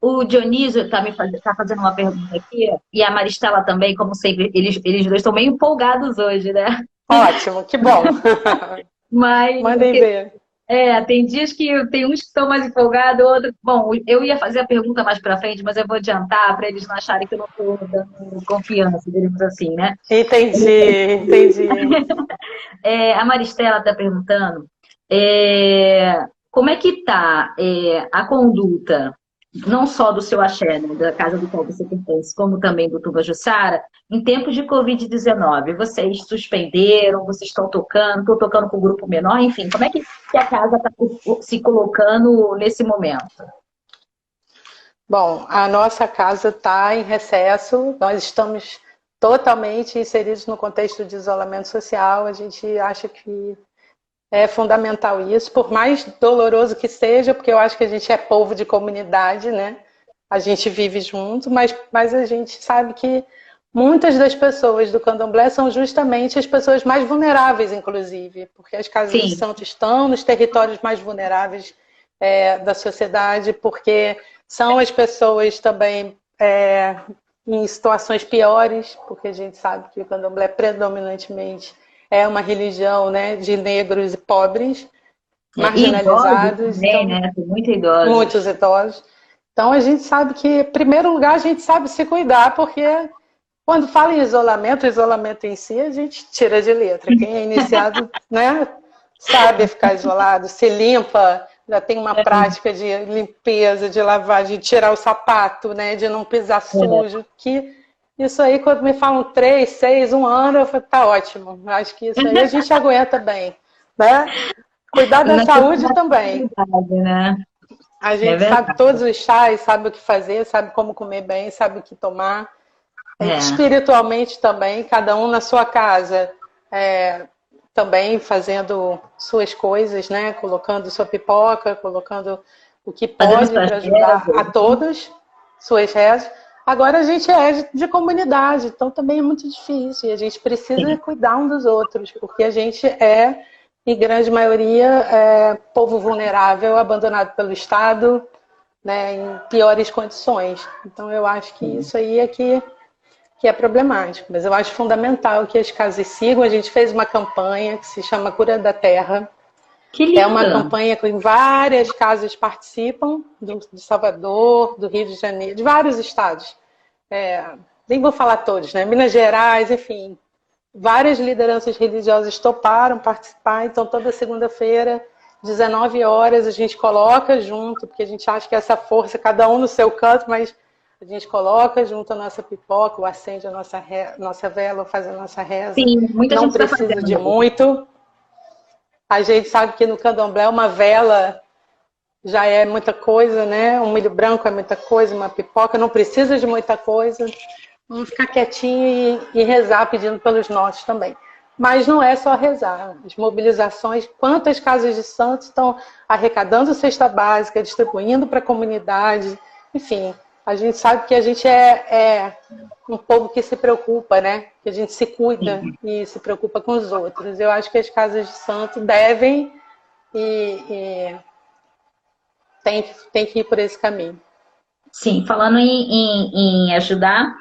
O Dionísio está fazendo uma pergunta aqui, e a Maristela também, como sempre, eles dois estão meio empolgados hoje, né? Ótimo, que bom. Mas, mandem ver. Tem dias que tem uns que estão mais empolgados, outros... Bom, eu ia fazer a pergunta mais para frente, mas eu vou adiantar para eles não acharem que eu não estou dando confiança, digamos assim, né? Entendi. A Maristela está perguntando como é que está a conduta, não só do seu axé, né, da casa do qual você pertence, como também do Tumba Jussara, em tempos de Covid-19. Vocês suspenderam, vocês estão tocando com um grupo menor, enfim, como é que a casa está se colocando nesse momento? Bom, a nossa casa está em recesso, nós estamos totalmente inseridos no contexto de isolamento social, a gente acha que é fundamental isso, por mais doloroso que seja, porque eu acho que a gente é povo de comunidade, né? A gente vive junto, mas a gente sabe que muitas das pessoas do candomblé são justamente as pessoas mais vulneráveis, inclusive, porque as casas de santo estão nos territórios mais vulneráveis da sociedade, porque são as pessoas também em situações piores, porque a gente sabe que o candomblé predominantemente é uma religião, né, de negros e pobres, marginalizados. Também, então, né? Muito idosos. Muitos idosos. Então a gente sabe que, em primeiro lugar, a gente sabe se cuidar, porque quando fala em isolamento, o isolamento em si, a gente tira de letra. Quem é iniciado, né, sabe ficar isolado, se limpa, já tem uma prática de limpeza, de lavagem, de tirar o sapato, né, de não pisar sujo, que... Isso aí, quando me falam 3, 6, 1 ano, eu falo, tá ótimo. Acho que isso aí a gente aguenta bem, né? Cuidar da saúde também. Né? A gente sabe todos os chás, sabe o que fazer, sabe como comer bem, sabe o que tomar. Espiritualmente também, cada um na sua casa, também fazendo suas coisas, né? Colocando sua pipoca, colocando o que pode para ajudar a todos, suas rezas. Agora a gente é de comunidade, então também é muito difícil. E a gente precisa cuidar um dos outros, porque a gente é, em grande maioria, povo vulnerável, abandonado pelo Estado, né, em piores condições. Então eu acho que isso aí é que é problemático. Mas eu acho fundamental que as casas sigam. A gente fez uma campanha que se chama Cura da Terra. Que linda. É uma campanha que várias casas participam, de Salvador, do Rio de Janeiro, de vários estados. Nem vou falar todos, né? Minas Gerais, enfim. Várias lideranças religiosas toparam participar, então toda segunda-feira, 19 horas, a gente coloca junto, porque a gente acha que essa força, cada um no seu canto, mas a gente coloca junto a nossa pipoca, ou acende a nossa vela, ou faz a nossa reza. Sim, muita não gente precisa de muito. A gente sabe que no candomblé uma vela já é muita coisa, né? Um milho branco é muita coisa, uma pipoca não precisa de muita coisa. Vamos ficar quietinho e rezar pedindo pelos nossos também. Mas não é só rezar. As mobilizações, quantas casas de santos estão arrecadando cesta básica, distribuindo para a comunidade. Enfim, A gente sabe que a gente é um povo que se preocupa, né? Que a gente se cuida e se preocupa com os outros. Eu acho que as casas de santo devem e tem que ir por esse caminho. Sim, falando em ajudar,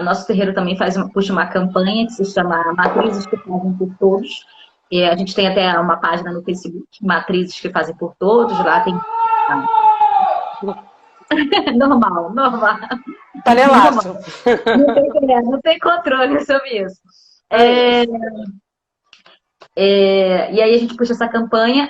nosso terreiro também puxa uma campanha que se chama Matrizes que Fazem por Todos. A gente tem até uma página no Facebook, Matrizes que Fazem por Todos, lá tem. Normal, normal. Panelaço. Não tem controle sobre isso. E aí a gente puxa essa campanha.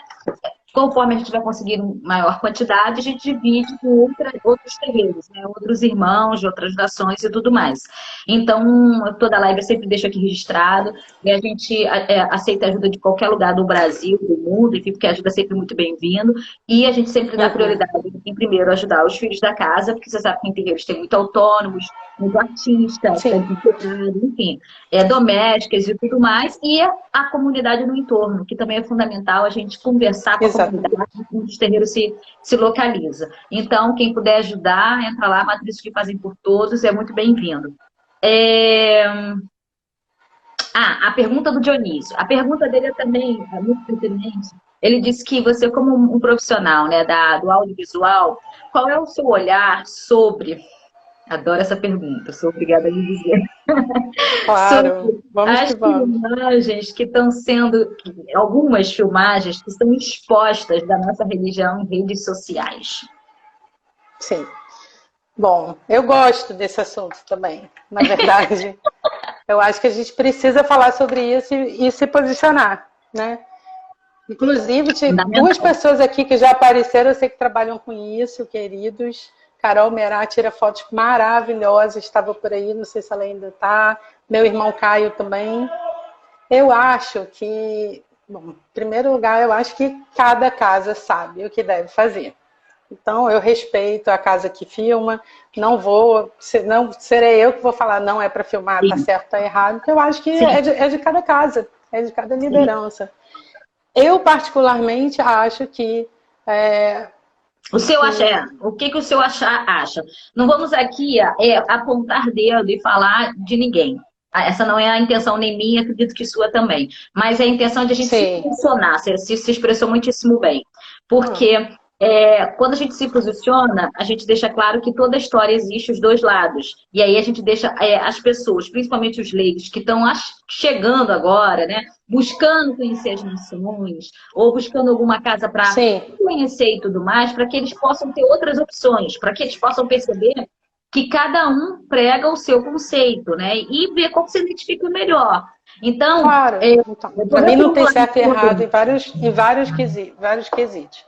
Conforme a gente vai conseguindo maior quantidade, a gente divide com outros terreiros, né? Outros irmãos de outras nações e tudo mais. Então, toda live eu sempre deixo aqui registrado. E a gente aceita ajuda de qualquer lugar do Brasil, do mundo, enfim, porque a ajuda é sempre muito bem-vindo. E a gente sempre dá prioridade, em primeiro, ajudar os filhos da casa, porque você sabe que em terreiros tem muito autônomos, muito artista, enfim, domésticas e tudo mais. E a comunidade no entorno, que também é fundamental a gente conversar com a onde os terreiros se localiza. Então, quem puder ajudar, entra lá, Matrizes que Fazem por Todos, é muito bem-vindo. A pergunta do Dionísio. A pergunta dele também é muito pertinente. Ele disse que você, como um profissional, né, do audiovisual, qual é o seu olhar sobre... Adoro essa pergunta, sou obrigada a me dizer. Claro, vamos as que vamos. filmagens que estão sendo, algumas filmagens que são expostas da nossa religião em redes sociais. Sim. Bom, eu gosto desse assunto também, na verdade. Eu acho que a gente precisa falar sobre isso e se posicionar, né? Inclusive, tinha duas pessoas aqui que já apareceram, eu sei que trabalham com isso, queridos. Carol Merá tira fotos maravilhosas, estava por aí, não sei se ela ainda está. Meu irmão Caio também. Eu acho que, bom, em primeiro lugar, eu acho que cada casa sabe o que deve fazer. Então, eu respeito a casa que filma, não serei eu que vou falar não é para filmar, tá certo, tá errado, porque eu acho que é de cada casa, é de cada liderança. Eu, particularmente, acho que... O que o senhor acha? Não vamos aqui apontar dedo e falar de ninguém. Essa não é a intenção nem minha, acredito que sua também. Mas é a intenção de a gente se posicionar. Você se expressou muitíssimo bem. Porque quando a gente se posiciona, a gente deixa claro que toda história existe os dois lados. E aí a gente deixa as pessoas, principalmente os leigos, que estão chegando agora, né? Buscando conhecer as nações, ou buscando alguma casa para conhecer e tudo mais, para que eles possam ter outras opções, para que eles possam perceber que cada um prega o seu conceito, né? E ver qual se identifica melhor. Então, claro. Para mim não tem certo e errado em vários quesitos.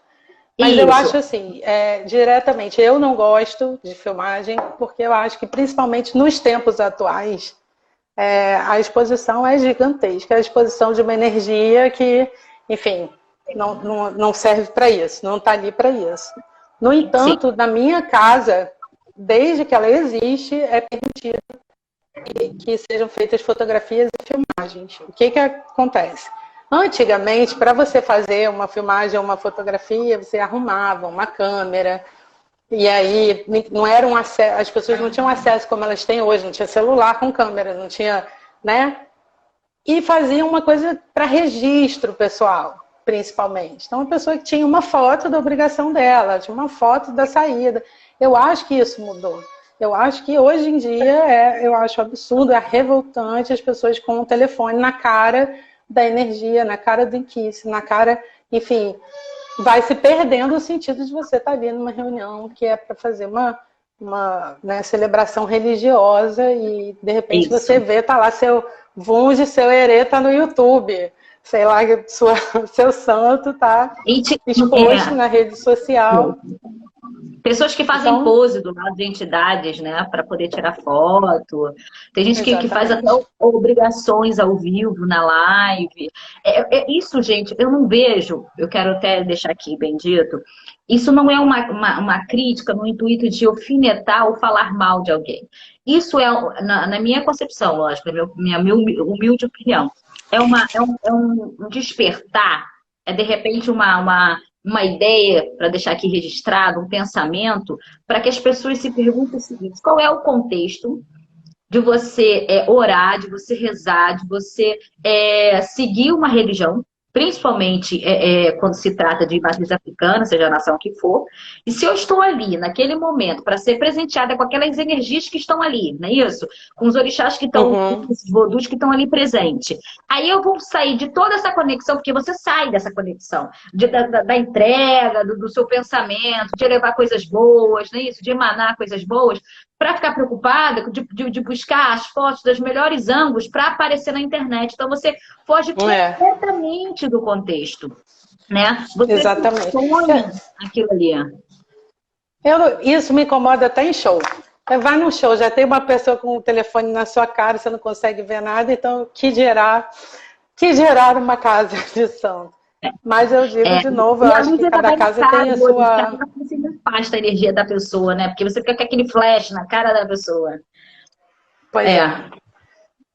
Mas eu acho assim, diretamente, eu não gosto de filmagem, porque eu acho que principalmente nos tempos atuais, a exposição é gigantesca, a exposição de uma energia que, enfim, não serve para isso, não está ali para isso. No entanto, na minha casa, desde que ela existe, é permitido que sejam feitas fotografias e filmagens. O que acontece? Antigamente, para você fazer uma filmagem ou uma fotografia, você arrumava uma câmera, e aí não era as pessoas não tinham acesso como elas têm hoje, não tinha celular com câmera, não tinha, né? E fazia uma coisa para registro pessoal, principalmente. Então, a pessoa que tinha uma foto da obrigação dela, tinha uma foto da saída. Eu acho que isso mudou. Eu acho que hoje em dia eu acho absurdo, é revoltante as pessoas com o telefone na cara da energia, na cara do inquice, na cara, enfim, vai se perdendo o sentido de você estar ali numa reunião que é para fazer uma celebração religiosa e de repente você vê, tá lá seu Vunge, seu Herê tá no YouTube, sei lá, seu santo tá exposto na rede social. Pessoas que fazem pose do lado de entidades, né, para poder tirar foto. Tem gente que faz até obrigações ao vivo, na live. Isso, gente, eu não vejo, eu quero até deixar aqui bem dito, isso não é uma crítica no intuito de alfinetar ou falar mal de alguém. Isso na minha concepção, lógico, na minha humilde opinião, é um despertar, de repente uma uma ideia, para deixar aqui registrado, um pensamento, para que as pessoas se perguntem o seguinte: qual é o contexto de você orar, de você rezar, de você seguir uma religião, principalmente quando se trata de matriz africana, seja a nação que for, e se eu estou ali, naquele momento, para ser presenteada com aquelas energias que estão ali, não é isso? Com os orixás que estão, com Uhum. os vodus que estão ali presentes. Aí eu vou sair de toda essa conexão, porque você sai dessa conexão, da entrega, do seu pensamento, de levar coisas boas, não é isso? De emanar coisas boas, para ficar preocupada de buscar as fotos dos melhores ângulos para aparecer na internet. Então você foge É, completamente do contexto, né? Você exatamente. expõe aquilo ali. Isso me incomoda até em show. Você vai num show, já tem uma pessoa com o telefone na sua cara, você não consegue ver nada, então que gerar uma casa de som. Mas eu digo de novo, eu E a acho luz que ainda cada vai na casa cara tem a do orixá, sua. você ainda afasta a energia da pessoa, né? Porque você fica com aquele flash na cara da pessoa. Pois É, é.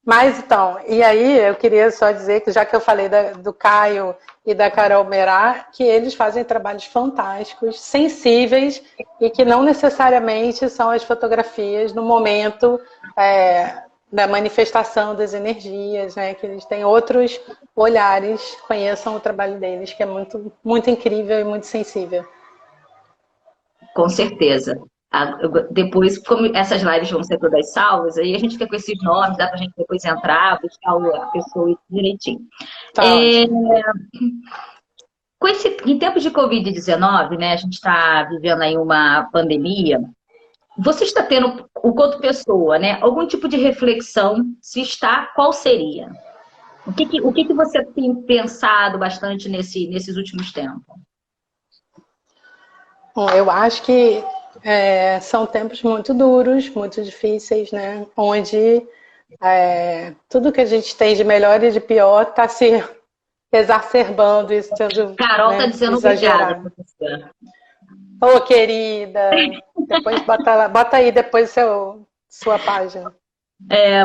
Mas então, e aí eu queria só dizer que já que eu falei do Caio e da Carol Merá, que eles fazem trabalhos fantásticos, sensíveis e que não necessariamente são as fotografias no momento da manifestação das energias, né? Que eles têm outros olhares, conheçam o trabalho deles, que é muito, muito incrível e muito sensível. com certeza. Depois, como essas lives vão ser todas salvas, aí a gente fica com esses nomes, dá pra gente depois entrar, buscar a pessoa direitinho. Tá É, ótimo. em tempos de Covid-19, né, a gente está vivendo aí uma pandemia. Você está tendo, o quanto pessoa, né, algum tipo de reflexão? Se está, qual seria? O que você tem pensado bastante nesses últimos tempos? Bom, eu acho que são tempos muito duros, muito difíceis, né? Onde tudo que a gente tem de melhor e de pior está se exacerbando e sendo, Carol está né, dizendo obrigada, exagerado. professora. Ô, querida, depois bota aí depois sua página.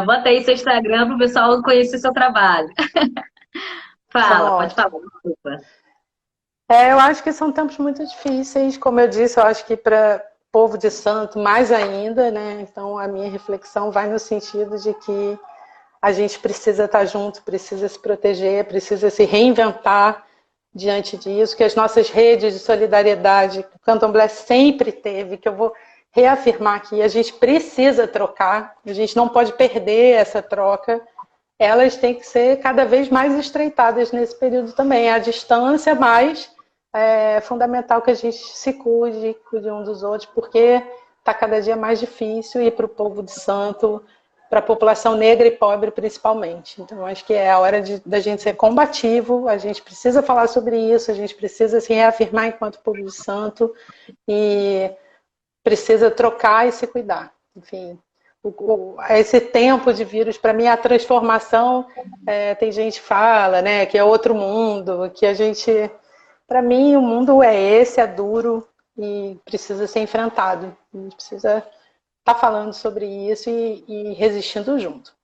Bota aí seu Instagram para o pessoal conhecer seu trabalho. São Fala, pode falar, ótimos. desculpa. Eu acho que são tempos muito difíceis, como eu disse, eu acho que para povo de santo mais ainda, né? Então a minha reflexão vai no sentido de que a gente precisa estar junto, precisa se proteger, precisa se reinventar diante disso, que as nossas redes de solidariedade, que o Candomblé sempre teve, que eu vou reafirmar aqui, a gente precisa trocar, a gente não pode perder essa troca, elas têm que ser cada vez mais estreitadas nesse período também. A distância, mas é fundamental que a gente se cuide um dos outros, porque está cada dia mais difícil e para o povo de santo, para a população negra e pobre principalmente. Então, acho que é a hora da gente ser combativo, a gente precisa falar sobre isso, a gente precisa se reafirmar enquanto povo de santo e precisa trocar e se cuidar. Enfim, esse tempo de vírus, para mim, a transformação, tem gente que fala, né, que é outro mundo, que a gente... Para mim, o mundo é esse, é duro e precisa ser enfrentado. A gente precisa estar falando sobre isso e resistindo junto.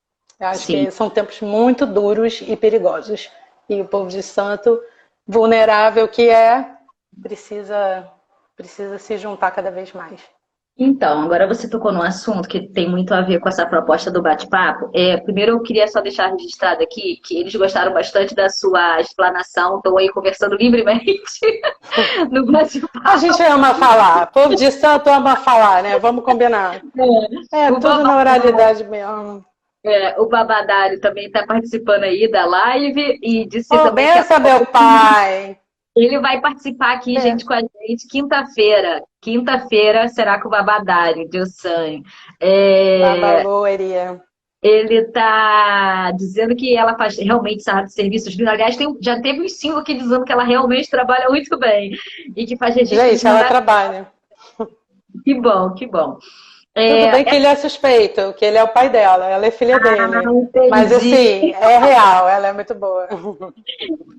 Eu acho Sim. que são tempos muito duros e perigosos. E o povo de santo, vulnerável que precisa se juntar cada vez mais. Então, agora você tocou num assunto que tem muito a ver com essa proposta do bate-papo. Primeiro, eu queria só deixar registrado aqui que eles gostaram bastante da sua explanação, estão aí conversando livremente no bate-papo. A gente ama falar, povo de santo ama falar, né? Vamos combinar. Tudo na oralidade mesmo. O Babadário também está participando aí da live e disse também benção, que meu pai! ele vai participar aqui, gente, com a gente quinta-feira. Quinta-feira será com o Babadário de Ossanho. Babagoeria. Ele está dizendo que ela faz realmente serviços lindos. Aliás, já teve uns 5 aqui dizendo que ela realmente trabalha muito bem e que faz registros. Gente, ela trabalha. Que bom, que bom. Tudo bem que ele é suspeito, que ele é o pai dela, ela é filha dele. Entendi. Mas assim, é real, ela é muito boa.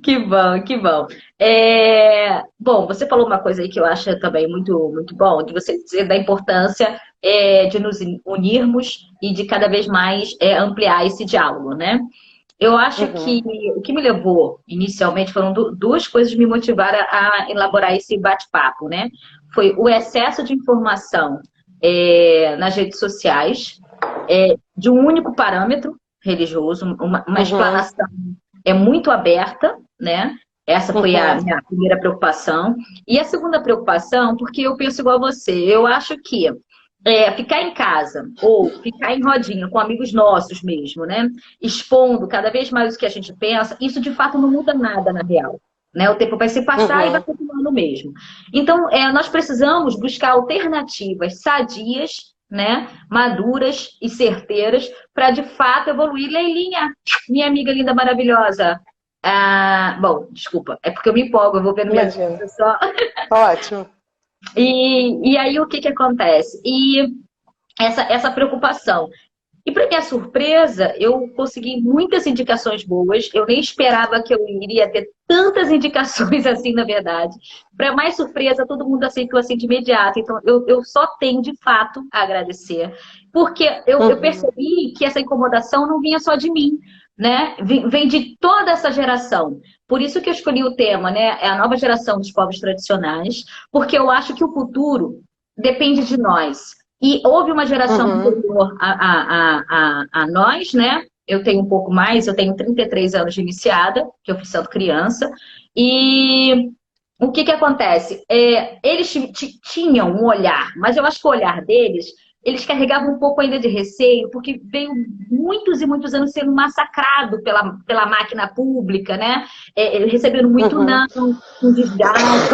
Que bom, que bom. Bom, você falou uma coisa aí que eu acho também muito, muito bom, de você dizer da importância de nos unirmos e de cada vez mais ampliar esse diálogo, né? Eu acho que Uhum. o que me levou inicialmente foram duas coisas que me motivaram a elaborar esse bate-papo, né? Foi o excesso de informação nas redes sociais, de um único parâmetro religioso, uma Uhum. explanação muito aberta, né? Essa foi a Uhum. minha primeira preocupação. E a segunda preocupação, porque eu penso igual a você, eu acho que ficar em casa ou ficar em rodinha com amigos nossos mesmo, né? Expondo cada vez mais o que a gente pensa, isso de fato não muda nada na real. Né? O tempo vai se passar e vai Uhum. continuando mesmo. Então, nós precisamos buscar alternativas sadias, né? Maduras e certeiras para de fato evoluir. Leilinha, minha amiga linda, maravilhosa. Bom, desculpa, é porque eu me empolgo, eu vou vendo minhas Imagina. dicas só. Ótimo. E aí o que que acontece? E essa preocupação. E para minha surpresa, eu consegui muitas indicações boas. Eu nem esperava que eu iria ter tantas indicações assim, na verdade. Para mais surpresa, todo mundo aceitou assim de imediato. Então, eu só tenho de fato a agradecer. Porque eu Uhum. percebi que essa incomodação não vinha só de mim, né? Vem de toda essa geração. Por isso que eu escolhi o tema, né? É a nova geração dos povos tradicionais, porque eu acho que o futuro depende de nós. E houve uma geração Uhum. anterior a nós, né? Eu tenho um pouco mais, eu tenho 33 anos de iniciada, que eu fui santo criança. E o que que acontece? Eles tinham um olhar, mas eu acho que o olhar deles, eles carregavam um pouco ainda de receio, porque veio muitos e muitos anos sendo massacrado pela máquina pública, né? Recebendo muito Uhum. não, um desgaste.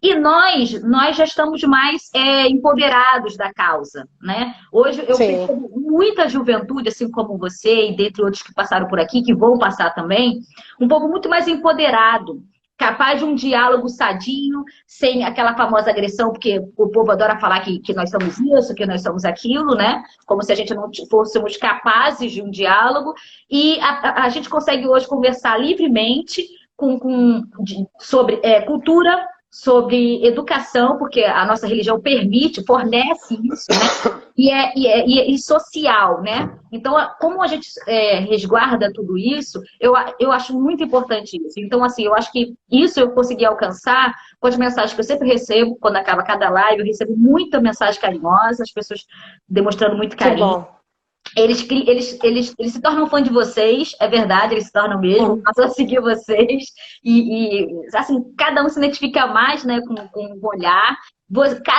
E nós já estamos mais empoderados da causa, né? Hoje eu Sim. percebo muita juventude, assim como você e dentre outros que passaram por aqui, que vão passar também, um povo muito mais empoderado, capaz de um diálogo sadio, sem aquela famosa agressão, porque o povo adora falar que nós somos isso, que nós somos aquilo, né? Como se a gente não fôssemos capazes de um diálogo. E a gente consegue hoje conversar livremente sobre cultura, sobre educação, porque a nossa religião permite, fornece isso, né? E social, né? Então, como a gente resguarda tudo isso, eu acho muito importante isso. Então, assim, eu acho que isso eu consegui alcançar com as mensagens que eu sempre recebo, quando acaba cada live, eu recebo muita mensagem carinhosa, as pessoas demonstrando muito Que carinho. bom. Eles se tornam fã de vocês, é verdade, eles se tornam mesmo, Uhum. passam a seguir vocês, assim, cada um se identifica mais, né, com o olhar.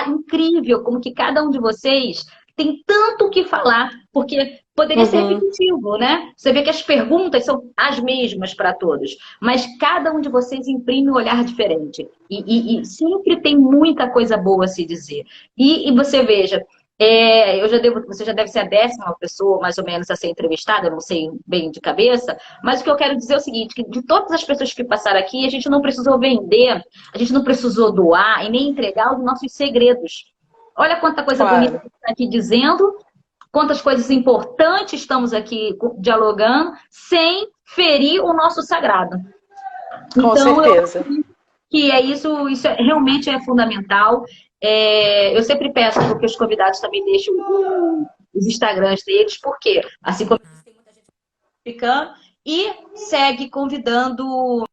Incrível como que cada um de vocês tem tanto o que falar, porque poderia ser Uhum. repetitivo, né? Você vê que as perguntas são as mesmas para todos, mas cada um de vocês imprime um olhar diferente. E sempre tem muita coisa boa a se dizer. E você veja, você já deve ser a 10ª pessoa, mais ou menos, a ser entrevistada, eu não sei bem de cabeça, mas o que eu quero dizer é o seguinte, que de todas as pessoas que passaram aqui, a gente não precisou vender, a gente não precisou doar e nem entregar os nossos segredos. Olha quanta coisa bonita Claro. que está aqui dizendo, quantas coisas importantes estamos aqui dialogando, sem ferir o nosso sagrado. Com Então, eu certeza. que isso realmente é fundamental. Eu sempre peço que os convidados também deixem os Instagrams deles, porque assim como tem muita gente ficando, e segue convidando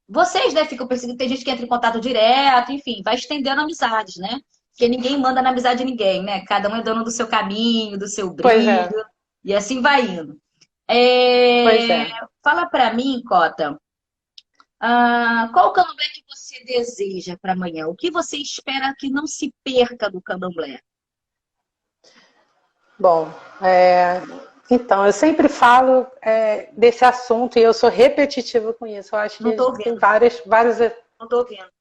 vocês, né? Ficam pensando que tem gente que entra em contato direto, enfim, vai estendendo amizades, né? Porque ninguém manda na amizade de ninguém, né? Cada um é dono do seu caminho, do seu Pois brilho, é. e assim vai indo. Pois É, é. Fala pra mim, Cota. Qual o candomblé que você deseja para amanhã? O que você espera que não se perca do candomblé? Bom, então, eu sempre falo desse assunto e eu sou repetitiva com isso. Eu acho Não que estou tem ouvindo, vários. não estou ouvindo.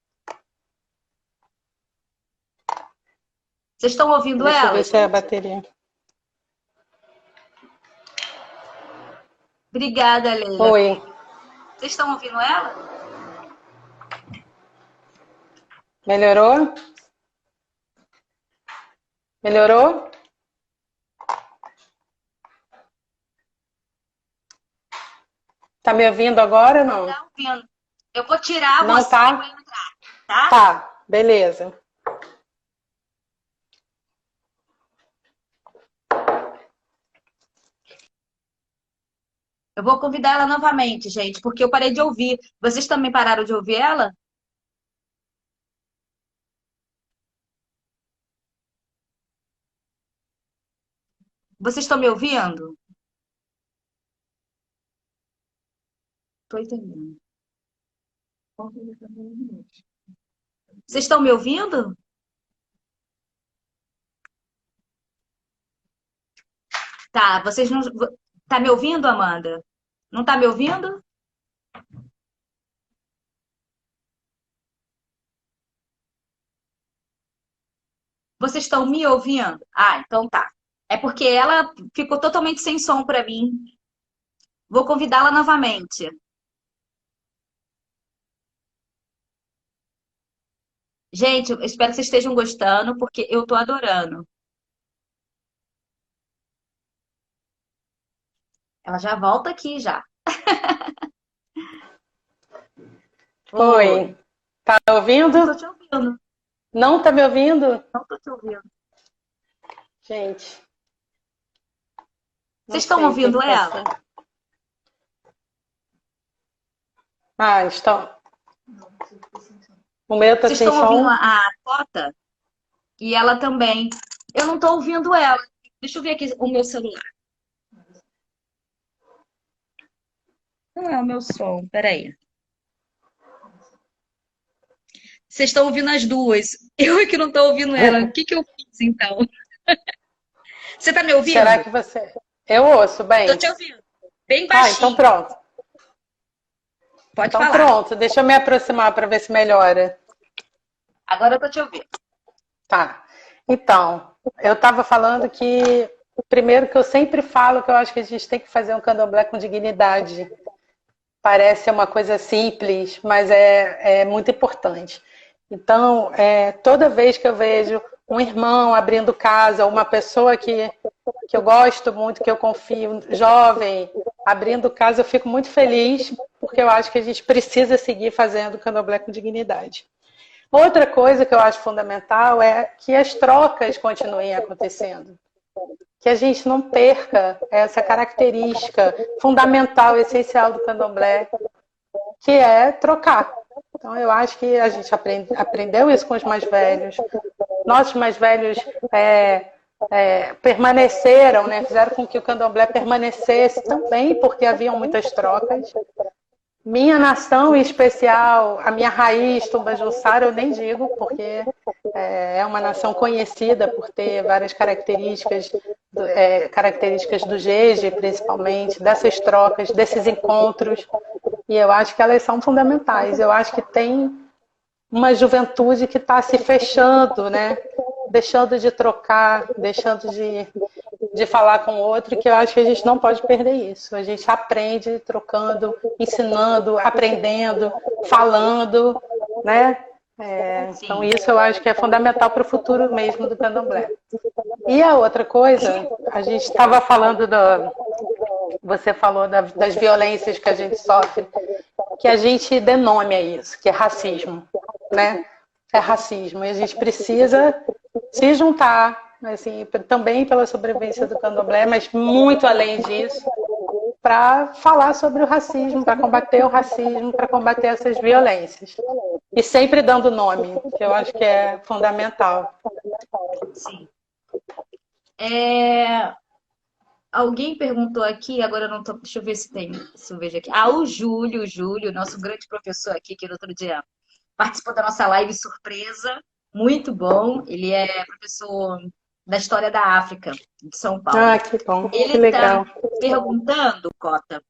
Vocês estão ouvindo Deixa eu ela, ver se é a gente? bateria. Obrigada, Leila. Oi, Vocês estão ouvindo ela? melhorou? Melhorou? Tá me ouvindo agora ou Não não? está ouvindo. Eu vou tirar Não você para tá? entrar, tá? Tá, beleza. Eu vou convidar ela novamente, gente, porque eu parei de ouvir. Vocês também pararam de ouvir ela? Vocês estão me ouvindo? Tô entendendo. Vocês estão me ouvindo? Tá, vocês não. Tá me ouvindo, Amanda? Não tá me ouvindo? Vocês estão me ouvindo? Ah, então tá. É porque ela ficou totalmente sem som para mim. Vou convidá-la novamente. Gente, eu espero que vocês estejam gostando, porque eu tô adorando. Ela já volta aqui já. Oi, Oi, tá não tô ouvindo? te ouvindo. Não tá me ouvindo? Não tô te ouvindo. Gente, não Vocês estão sei o que ouvindo que tá ela? sendo. Ah, estão. O meu tá Vocês sem estão ouvindo som? a Cota? E ela também. Eu não tô ouvindo ela. Deixa eu ver aqui o meu celular. Não é o meu som, peraí. Vocês estão ouvindo as duas. Eu é que não tô ouvindo ela. O que que eu fiz então? Você tá me Será ouvindo? que você. Eu ouço Tô bem. te ouvindo. Bem Ah, então baixinho. pronto. Pode Então falar. pronto, deixa eu me aproximar para ver se melhora. Agora eu tô te ouvindo. Tá. Então, eu estava falando que, primeiro que eu sempre falo que eu acho que a gente tem que fazer um candomblé com dignidade. Parece uma coisa simples, mas é muito importante. Então, toda vez que eu vejo um irmão abrindo casa, uma pessoa que eu gosto muito, que eu confio, jovem, abrindo casa, eu fico muito feliz, porque eu acho que a gente precisa seguir fazendo candomblé com dignidade. Outra coisa que eu acho fundamental é que as trocas continuem acontecendo. Que a gente não perca essa característica fundamental, essencial do candomblé, que é trocar. Então, eu acho que a gente aprendeu isso com os mais velhos. Nossos mais velhos permaneceram, né, fizeram com que o candomblé permanecesse também, porque haviam muitas trocas. Minha nação em especial, a minha raiz Tumbajussara, eu nem digo, porque é uma nação conhecida por ter várias características do Jeje, principalmente, dessas trocas, desses encontros, e eu acho que elas são fundamentais. Eu acho que tem uma juventude que está se fechando, né? Deixando de trocar, deixando de falar com o outro, que eu acho que a gente não pode perder isso. A gente aprende trocando, ensinando, aprendendo, falando, né? Então Sim. isso eu acho que é fundamental para o futuro mesmo do candomblé. E a outra coisa, a gente estava falando você falou das violências que a gente sofre, que a gente denome isso, que é racismo, né? É racismo. E a gente precisa se juntar, assim, também pela sobrevivência do candomblé, mas muito além disso, para falar sobre o racismo, para combater o racismo, para combater essas violências. E sempre dando nome, que eu acho que é fundamental. Sim. É, alguém perguntou aqui, agora eu não tô. Deixa eu ver se tem, se eu vejo aqui. Ah, o Júlio, nosso grande professor aqui, que no outro dia participou da nossa live surpresa. Muito bom. Ele é professor da História da África, de São Paulo. Ah, que bom, que Ele está legal. perguntando, Cota,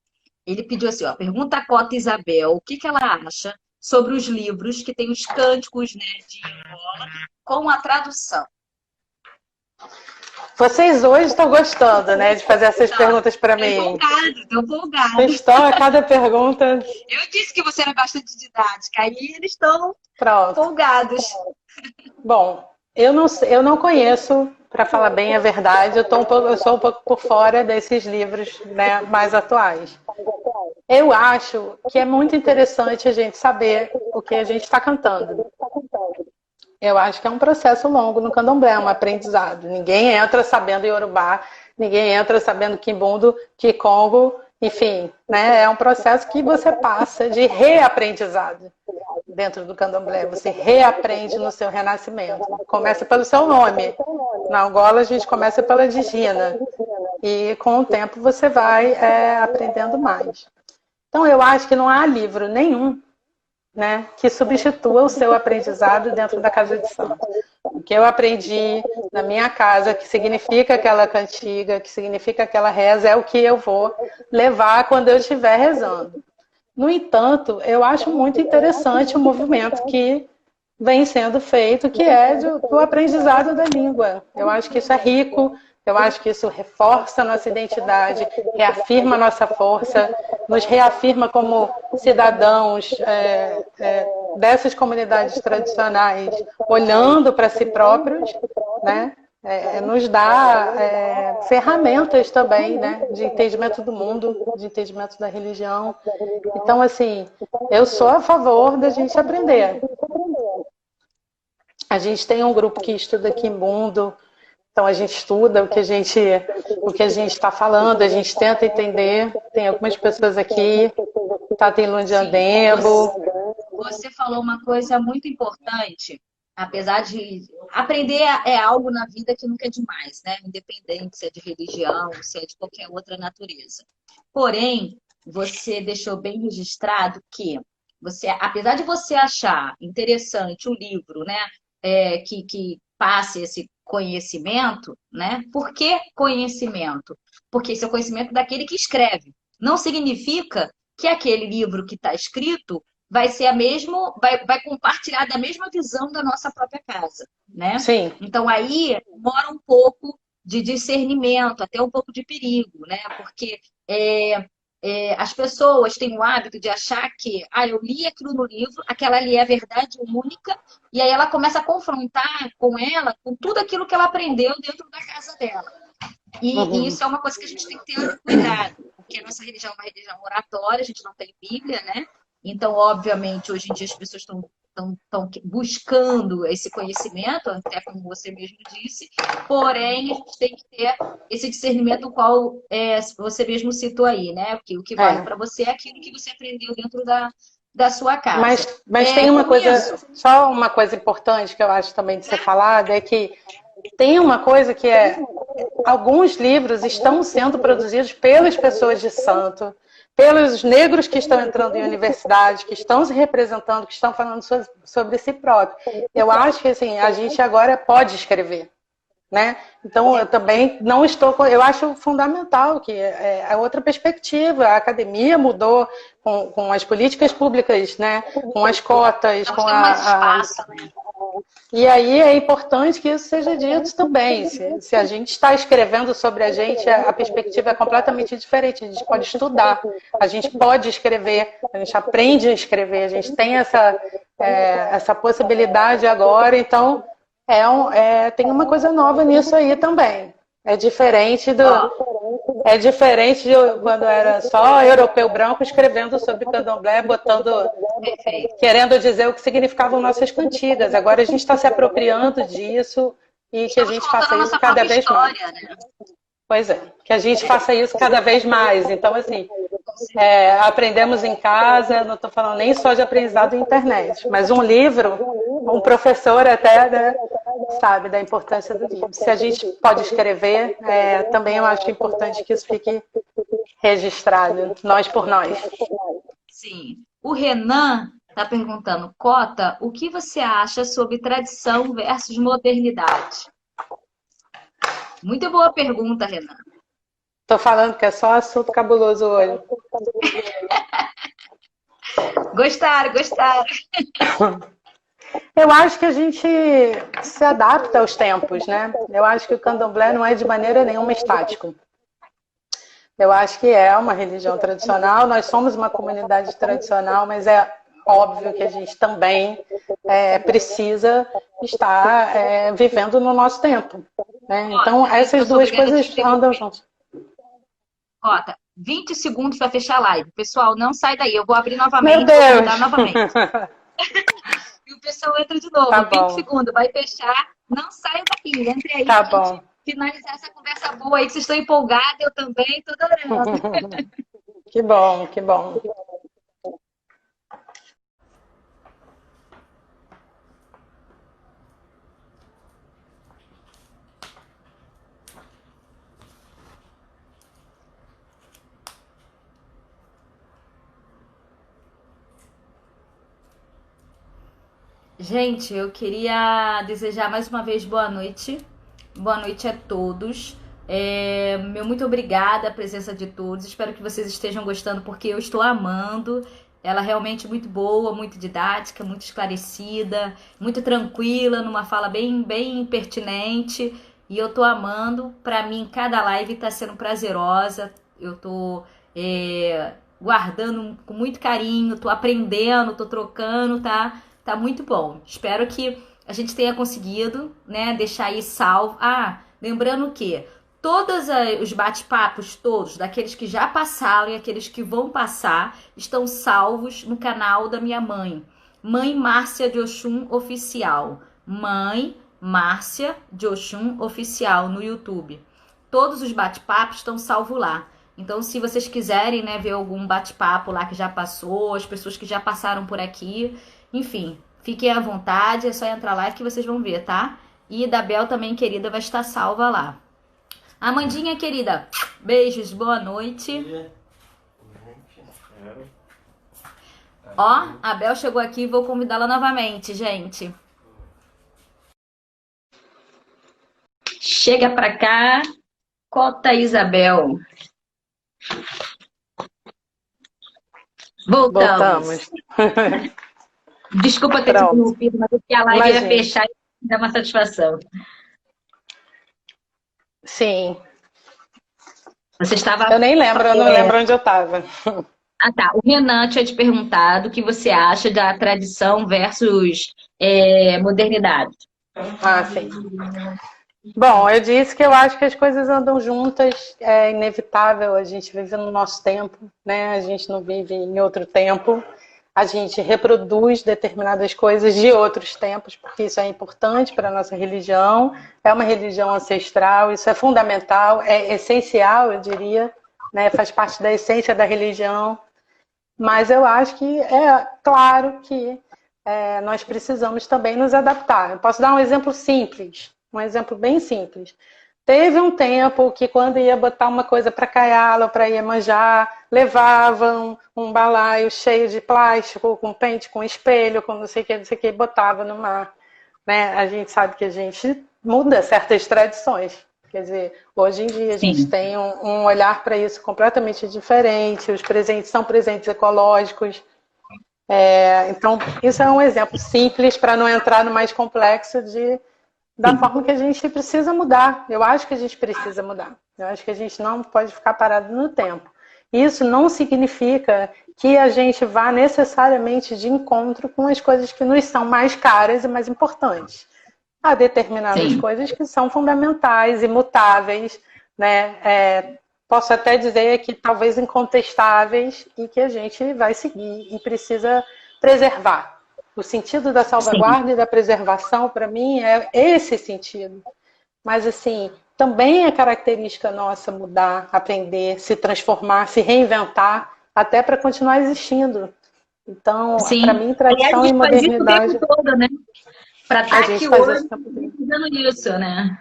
ele pediu assim, ó, pergunta a Cota Isabel o que que ela acha sobre os livros que tem os cânticos, né, de Angola com a tradução. Vocês hoje estão gostando, né, de fazer essas perguntas para Tô mim. empolgado, tô empolgado. Vocês estão a cada pergunta. Eu disse que você era bastante didática, aí eles estão Pronto. empolgados. Bom, eu não conheço, para falar bem a verdade, eu sou um pouco por fora desses livros, né, mais atuais. Eu acho que é muito interessante a gente saber o que a gente está cantando. Eu acho que é um processo longo no candomblé, um aprendizado. Ninguém entra sabendo Yorubá, ninguém entra sabendo Quimbundo, Kikongo enfim, né, é um processo que você passa de reaprendizado dentro do candomblé. Você reaprende no seu renascimento. Começa pelo seu nome. Na Angola, a gente começa pela Digina. E com o tempo você vai aprendendo mais. Então, eu acho que não há livro nenhum, né, que substitua o seu aprendizado dentro da casa de santo. O que eu aprendi na minha casa, que significa aquela cantiga, que significa aquela reza, é o que eu vou levar quando eu estiver rezando. No entanto, eu acho muito interessante o movimento que vem sendo feito, que é do aprendizado da língua. Eu acho que isso é rico, eu acho que isso reforça a nossa identidade, reafirma a nossa força, nos reafirma como cidadãos dessas comunidades tradicionais, olhando para si próprios, né? Nos dá ferramentas também, né, de entendimento do mundo, de entendimento da religião. Então, assim, eu sou a favor da gente aprender. A gente tem um grupo que estuda Quimbundo, então a gente estuda o que a gente está falando, a gente tenta entender. Tem algumas pessoas aqui, Tata Lundiandembo. Você falou uma coisa muito importante, apesar de aprender é algo na vida que nunca é demais, né? Independente se é de religião, se é de qualquer outra natureza. Porém, você deixou bem registrado que você, apesar de você achar interessante o livro, né, que passe esse conhecimento, né? Por que conhecimento? Porque esse é o conhecimento daquele que escreve. Não significa que aquele livro que está escrito vai ser vai compartilhar da mesma visão da nossa própria casa, né? Sim. Então aí mora um pouco de discernimento, até um pouco de perigo, né? Porque as pessoas têm o hábito de achar que, eu li aquilo no livro, aquela ali é a verdade única, e aí ela começa a confrontar com tudo aquilo que ela aprendeu dentro da casa dela. E isso é uma coisa que a gente tem que ter cuidado, porque a nossa religião é uma religião oratória, a gente não tem Bíblia, né? Então, obviamente, hoje em dia as pessoas estão buscando esse conhecimento, até como você mesmo disse, porém a gente tem que ter esse discernimento, o qual você mesmo citou aí, né? O que vale para você é aquilo que você aprendeu dentro da sua casa. Mas tem uma coisa, só uma coisa importante que eu acho também de ser falada, é que tem uma coisa que alguns livros estão sendo produzidos pelas pessoas de santo, pelos negros que estão entrando em universidades, que estão se representando, que estão falando sobre si próprio. Eu acho que assim, a gente agora pode escrever, né? Então, eu também não estou... Eu acho fundamental que é outra perspectiva. A academia mudou com as políticas públicas, né? Com as cotas, com mais espaço, né? E aí é importante que isso seja dito também. Se a gente está escrevendo sobre a gente, a perspectiva é completamente diferente. A gente pode estudar, a gente pode escrever, a gente aprende a escrever, a gente tem essa possibilidade agora. Então, tem uma coisa nova nisso aí também. É diferente de quando era só europeu branco escrevendo sobre candomblé, querendo dizer o que significavam nossas cantigas. Agora a gente está se apropriando disso e que a gente faça isso cada vez mais. Né? Pois é, que a gente faça isso cada vez mais. Então, assim, aprendemos em casa, não estou falando nem só de aprendizado na internet, mas um livro, um professor até, né, sabe da importância do livro. Se a gente pode escrever, também eu acho importante que isso fique registrado, nós por nós. Sim. O Renan está perguntando, Cota, o que você acha sobre tradição versus modernidade? Muito boa pergunta, Renan. Estou falando que é só assunto cabuloso hoje. Gostaram. Eu acho que a gente se adapta aos tempos, né? Eu acho que o candomblé não é de maneira nenhuma estático. Eu acho que é uma religião tradicional, nós somos uma comunidade tradicional, mas é óbvio que a gente também precisa estar vivendo no nosso tempo. Né? Então, essas duas coisas andam juntas. Cota, 20 segundos para fechar a live. Pessoal, não sai daí, eu vou abrir novamente. Meu Deus! Vou mudar novamente. E o pessoal entra de novo. Tá 20 segundos, vai fechar. Não saia daqui, entre aí. Tá bom. Finalizar essa conversa boa aí, que vocês estão empolgados, eu também estou adorando. Que bom, que bom. Gente, eu queria desejar mais uma vez boa noite. Boa noite a todos. Meu muito obrigada a presença de todos. Espero que vocês estejam gostando, porque eu estou amando. Ela é realmente muito boa, muito didática, muito esclarecida, muito tranquila, numa fala bem pertinente. E eu tô amando. Para mim, cada live está sendo prazerosa. Eu tô guardando com muito carinho, tô aprendendo, tô trocando, tá? Tá muito bom. Espero que a gente tenha conseguido, né, deixar aí salvo. Ah, lembrando que todos os bate-papos, todos, daqueles que já passaram e aqueles que vão passar, estão salvos no canal da minha mãe. Mãe Márcia de Oxum Oficial. Mãe Márcia de Oxum Oficial no YouTube. Todos os bate-papos estão salvos lá. Então, se vocês quiserem, né, ver algum bate-papo lá que já passou, as pessoas que já passaram por aqui, enfim, fiquem à vontade, é só entrar lá que vocês vão ver, tá? E da Bel também, querida, vai estar salva lá. Amandinha, querida, beijos, boa noite. Ó, a Bel chegou aqui, vou convidá-la novamente, gente. Chega pra cá, Cota Isabel. Voltamos. Desculpa ter te interrompido, mas porque a live ia fechar e dá uma satisfação. Sim. Você estava... Eu nem lembro, eu não lembro onde eu estava. Ah, tá. O Renan tinha te perguntado o que você acha da tradição versus modernidade. Ah, sim. Bom, eu disse que eu acho que as coisas andam juntas, é inevitável, a gente vive no nosso tempo, né? A gente não vive em outro tempo, a gente reproduz determinadas coisas de outros tempos, porque isso é importante para a nossa religião, é uma religião ancestral, isso é fundamental, é essencial, eu diria, né? Faz parte da essência da religião, mas eu acho que é claro que nós precisamos também nos adaptar. Eu posso dar um exemplo simples, um exemplo bem simples. Teve um tempo que quando ia botar uma coisa para caiá-la, para Iemanjá, levavam um balaio cheio de plástico, com pente, com espelho, com não sei o que, botava no mar. Né? A gente sabe que a gente muda certas tradições. Quer dizer, hoje em dia a gente tem um olhar para isso completamente diferente, os presentes são presentes ecológicos. Então, isso é um exemplo simples para não entrar no mais complexo da forma que a gente precisa mudar. Eu acho que a gente precisa mudar. Eu acho que a gente não pode ficar parado no tempo. Isso não significa que a gente vá necessariamente de encontro com as coisas que nos são mais caras e mais importantes. Há determinadas coisas que são fundamentais, imutáveis, né? Posso até dizer que talvez incontestáveis e que a gente vai seguir e precisa preservar. O sentido da salvaguarda e da preservação, para mim, é esse sentido. Mas, assim, também é característica nossa mudar, aprender, se transformar, se reinventar, até para continuar existindo. Então, para mim, tradição e modernidade... Né? Para estar aqui hoje fazendo isso, né?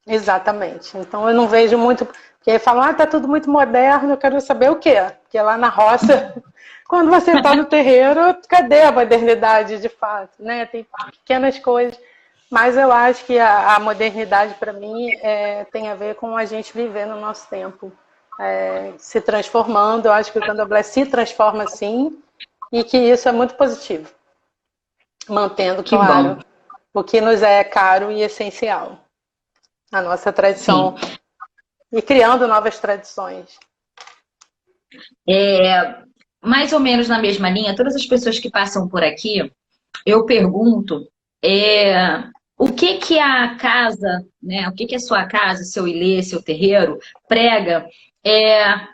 Exatamente. Então, eu não vejo muito... Porque falam, tá tudo muito moderno, eu quero saber o quê? Porque lá na roça... Quando você está no terreiro, cadê a modernidade de fato? Né? Tem pequenas coisas, mas eu acho que a modernidade, para mim, tem a ver com a gente viver no nosso tempo, se transformando. Eu acho que o candomblé se transforma sim, e que isso é muito positivo, mantendo, claro, o que nos é caro e essencial, a nossa tradição, e criando novas tradições. Mais ou menos na mesma linha, todas as pessoas que passam por aqui, eu pergunto o que a casa, né, o que a sua casa, seu ilê, seu terreiro, prega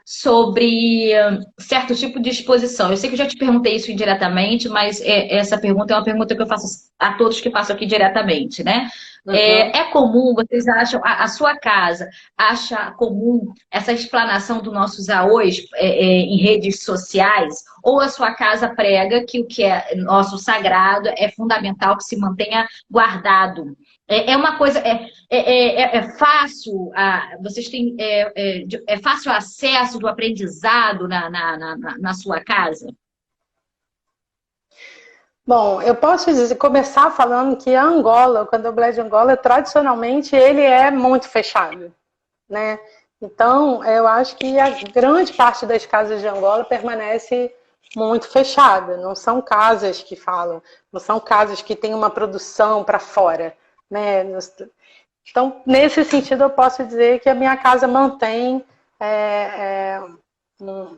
sobre certo tipo de exposição. Eu sei que eu já te perguntei isso indiretamente, mas essa pergunta é uma pergunta que eu faço a todos que passam aqui diretamente, né? Uhum. É comum, vocês acham, a sua casa acha comum essa explanação dos nossos aós em redes sociais? Ou a sua casa prega que o que é nosso sagrado é fundamental que se mantenha guardado? É uma coisa, é fácil, vocês têm, é fácil o acesso do aprendizado na sua casa? Bom, eu posso dizer, começar falando que a Angola, o candomblé de Angola, tradicionalmente, ele é muito fechado, né? Então, eu acho que a grande parte das casas de Angola permanece muito fechada. Não são casas que falam, não são casas que têm uma produção para fora, né? Então, nesse sentido, eu posso dizer que a minha casa mantém um,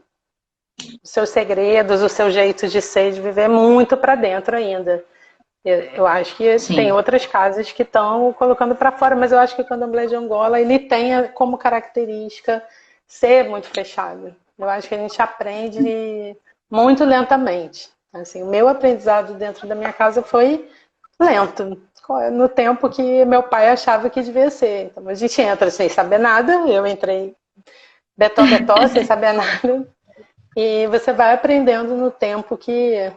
os seus segredos, o seu jeito de ser, de viver muito para dentro ainda. Eu acho que tem Sim. outras casas que estão colocando para fora, mas eu acho que o candomblé de Angola ele tem como característica ser muito fechado. Eu acho que a gente aprende muito lentamente. Assim, o meu aprendizado dentro da minha casa foi lento, no tempo que meu pai achava que devia ser. Então a gente entra sem saber nada, eu entrei betó, sem saber nada, e você vai aprendendo no tempo que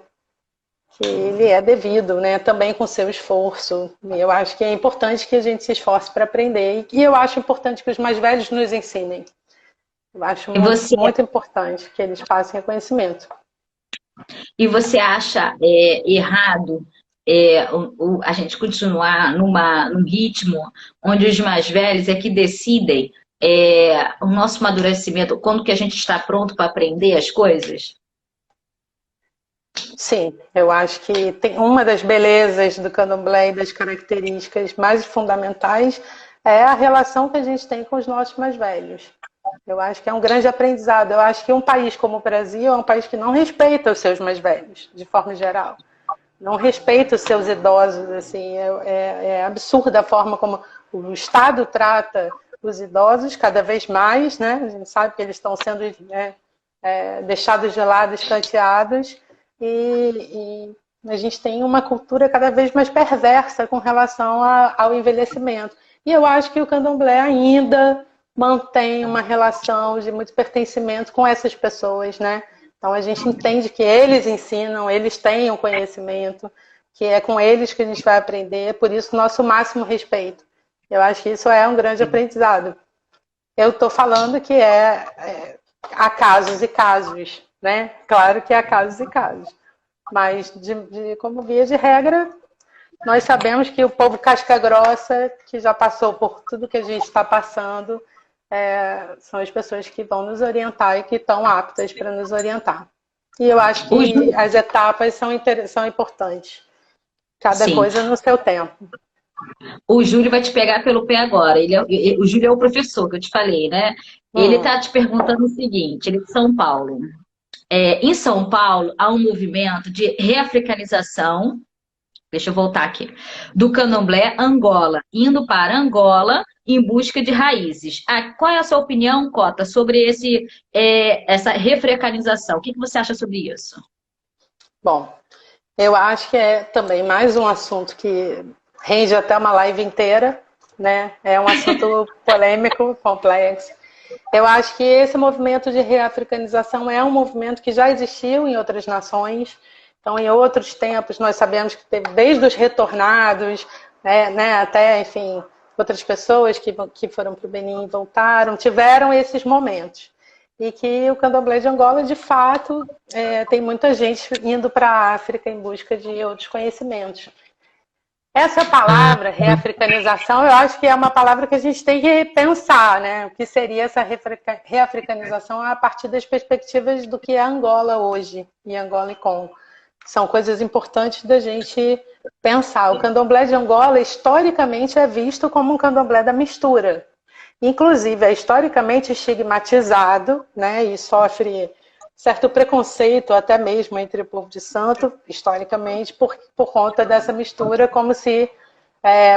ele é devido, né? Também com seu esforço. E eu acho que é importante que a gente se esforce para aprender. E eu acho importante que os mais velhos nos ensinem. Eu acho E muito, você, muito importante que eles passem conhecimento. e você acha errado a gente continuar num ritmo onde os mais velhos é que decidem o nosso amadurecimento, quando que a gente está pronto para aprender as coisas? Sim, eu acho que tem uma das belezas do candomblé e das características mais fundamentais é a relação que a gente tem com os nossos mais velhos. Eu acho que é um grande aprendizado. Eu acho que um país como o Brasil é um país que não respeita os seus mais velhos, de forma geral. Não respeita os seus idosos. Assim, é absurda a forma como o Estado trata os idosos, cada vez mais, né? A gente sabe que eles estão sendo deixados de lado, escanteados, e a gente tem uma cultura cada vez mais perversa com relação ao envelhecimento. E eu acho que o candomblé ainda mantém uma relação de muito pertencimento com essas pessoas, né? Então a gente entende que eles ensinam, eles têm o conhecimento, que é com eles que a gente vai aprender, por isso nosso máximo respeito. Eu acho que isso é um grande aprendizado. Eu estou falando que há casos e casos, né? Claro que há casos e casos, mas como via de regra, nós sabemos que o povo casca grossa, que já passou por tudo que a gente está passando, são as pessoas que vão nos orientar e que estão aptas para nos orientar. E eu acho O que Júlio, as etapas são importantes, cada sim. coisa no seu tempo. O Júlio vai te pegar pelo pé agora. O Júlio é o professor que eu te falei, né? Ele Hum. está te perguntando o seguinte: ele é de São Paulo. Em São Paulo, há um movimento de reafricanização. Deixa eu voltar aqui. Do candomblé Angola, indo para Angola em busca de raízes. Qual é a sua opinião, Cota, sobre essa refrecanização? O que você acha sobre isso? Bom, eu acho que é também mais um assunto que rende até uma live inteira, né? É um assunto polêmico, complexo. Eu acho que esse movimento de reafricanização é um movimento que já existiu em outras nações. Então, em outros tempos, nós sabemos que teve desde os retornados, né, até, enfim, outras pessoas que foram para o Benin e voltaram, tiveram esses momentos. E que o candomblé de Angola, de fato, tem muita gente indo para a África em busca de outros conhecimentos. Essa palavra, reafricanização, eu acho que é uma palavra que a gente tem que pensar, né? O que seria essa reafricanização a partir das perspectivas do que é Angola hoje, e Angola e Congo. São coisas importantes da gente pensar. O candomblé de Angola, historicamente, é visto como um candomblé da mistura. Inclusive, é historicamente estigmatizado, né? E sofre certo preconceito, até mesmo entre o povo de santo, historicamente, por conta dessa mistura, como se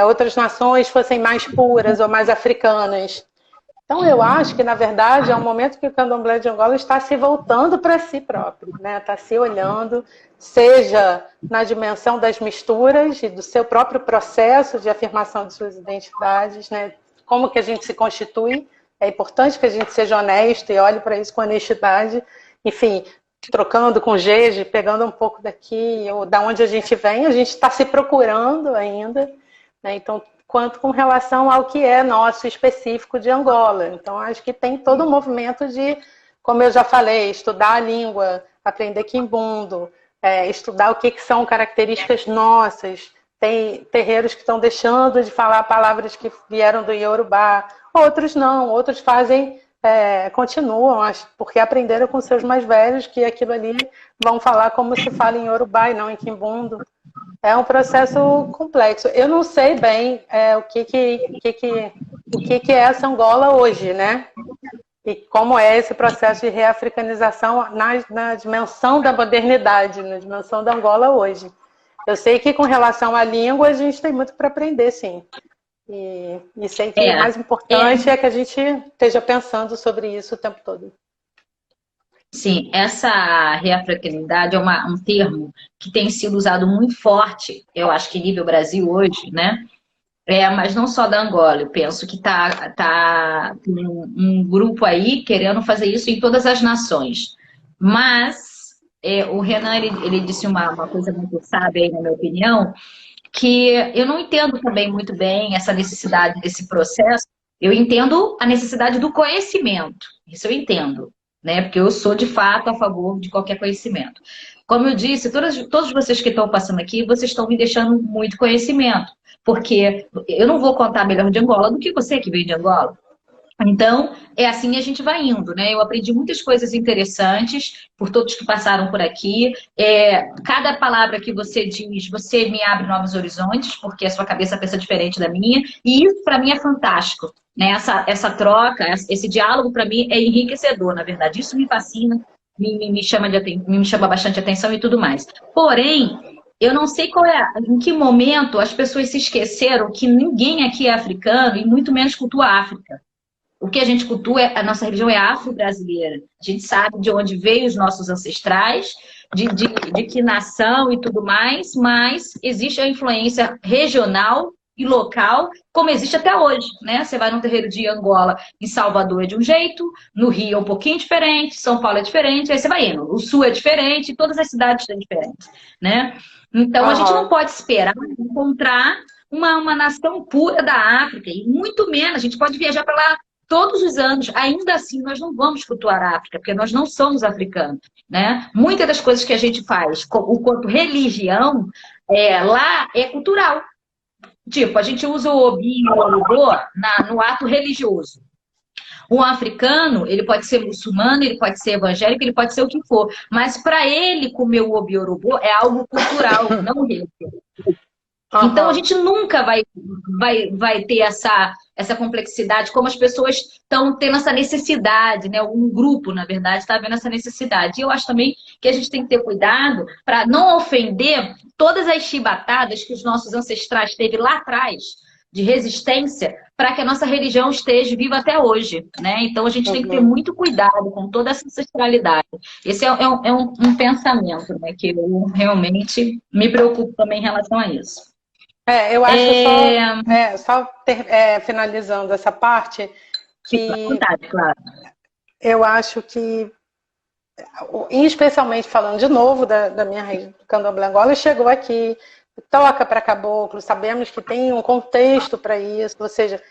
outras nações fossem mais puras ou mais africanas. Então, eu acho que, na verdade, é um momento que o candomblé de Angola está se voltando para si próprio, né? Está se olhando, seja na dimensão das misturas e do seu próprio processo de afirmação de suas identidades, né? Como que a gente se constitui. É importante que a gente seja honesto e olhe para isso com honestidade. Enfim, trocando com Gege, pegando um pouco daqui, ou da onde a gente vem, a gente está se procurando ainda, né? Então, quanto com relação ao que é nosso específico de Angola. Então, acho que tem todo um movimento de, como eu já falei, estudar a língua, aprender quimbundo, estudar o que são características nossas. Tem terreiros que estão deixando de falar palavras que vieram do Iorubá, outros não, outros fazem, continuam, porque aprenderam com seus mais velhos que aquilo ali vão falar como se fala em Iorubá e não em quimbundo. É um processo complexo. Eu não sei bem o que é essa Angola hoje, né? E como é esse processo de reafricanização na dimensão da modernidade, na dimensão da Angola hoje. Eu sei que com relação à língua a gente tem muito para aprender, sim. E sei que o mais importante é que a gente esteja pensando sobre isso o tempo todo. Sim, essa reafricanização é um termo que tem sido usado muito forte, eu acho que nível Brasil hoje, né? Mas não só da Angola, eu penso que tem um grupo aí querendo fazer isso em todas as nações. Mas o Renan, ele disse uma coisa muito sábia aí, na minha opinião, que eu não entendo também muito bem essa necessidade desse processo. Eu entendo a necessidade do conhecimento, isso eu entendo, né? Porque eu sou, de fato, a favor de qualquer conhecimento. Como eu disse, todos vocês que estão passando aqui, vocês estão me deixando muito conhecimento, porque eu não vou contar melhor de Angola do que você que veio de Angola. Então, é assim a gente vai indo, né? Eu aprendi muitas coisas interessantes por todos que passaram por aqui. Cada palavra que você diz, você me abre novos horizontes, porque a sua cabeça pensa diferente da minha, e isso para mim é fantástico, né? Essa troca, esse diálogo para mim é enriquecedor, na verdade. Isso me fascina, me chama bastante atenção e tudo mais. Porém, eu não sei em que momento as pessoas se esqueceram que ninguém aqui é africano e muito menos cultua a África. O que a gente cultua, a nossa religião é afro-brasileira. A gente sabe de onde veio os nossos ancestrais, de que nação e tudo mais, mas existe a influência regional e local, como existe até hoje, né? Você vai no terreiro de Angola, em Salvador é de um jeito, no Rio é um pouquinho diferente, São Paulo é diferente, aí você vai indo. O Sul é diferente, todas as cidades são diferentes, né? Então, a gente não pode esperar encontrar uma nação pura da África, e muito menos, a gente pode viajar para lá todos os anos, ainda assim, nós não vamos cultuar a África, porque nós não somos africanos, né? Muitas das coisas que a gente faz, o quanto religião, lá é cultural. Tipo, a gente usa o obi e o orobô no ato religioso. Um africano, ele pode ser muçulmano, ele pode ser evangélico, ele pode ser o que for, mas para ele comer o obi e o orobô é algo cultural, não religioso. Então, a gente nunca vai ter essa complexidade, como as pessoas estão tendo essa necessidade, né? Um grupo, na verdade, está vendo essa necessidade. E eu acho também que a gente tem que ter cuidado para não ofender todas as chibatadas que os nossos ancestrais teve lá atrás, de resistência, para que a nossa religião esteja viva até hoje, né? Então, a gente tem que ter muito cuidado com toda essa ancestralidade. Esse é um pensamento, né? Que eu realmente me preocupo também em relação a isso. Eu acho finalizando essa parte, que vontade, claro. Eu acho que, especialmente falando de novo da minha rede do Candomblé Angola, chegou aqui, toca para caboclo, sabemos que tem um contexto para isso, ou seja,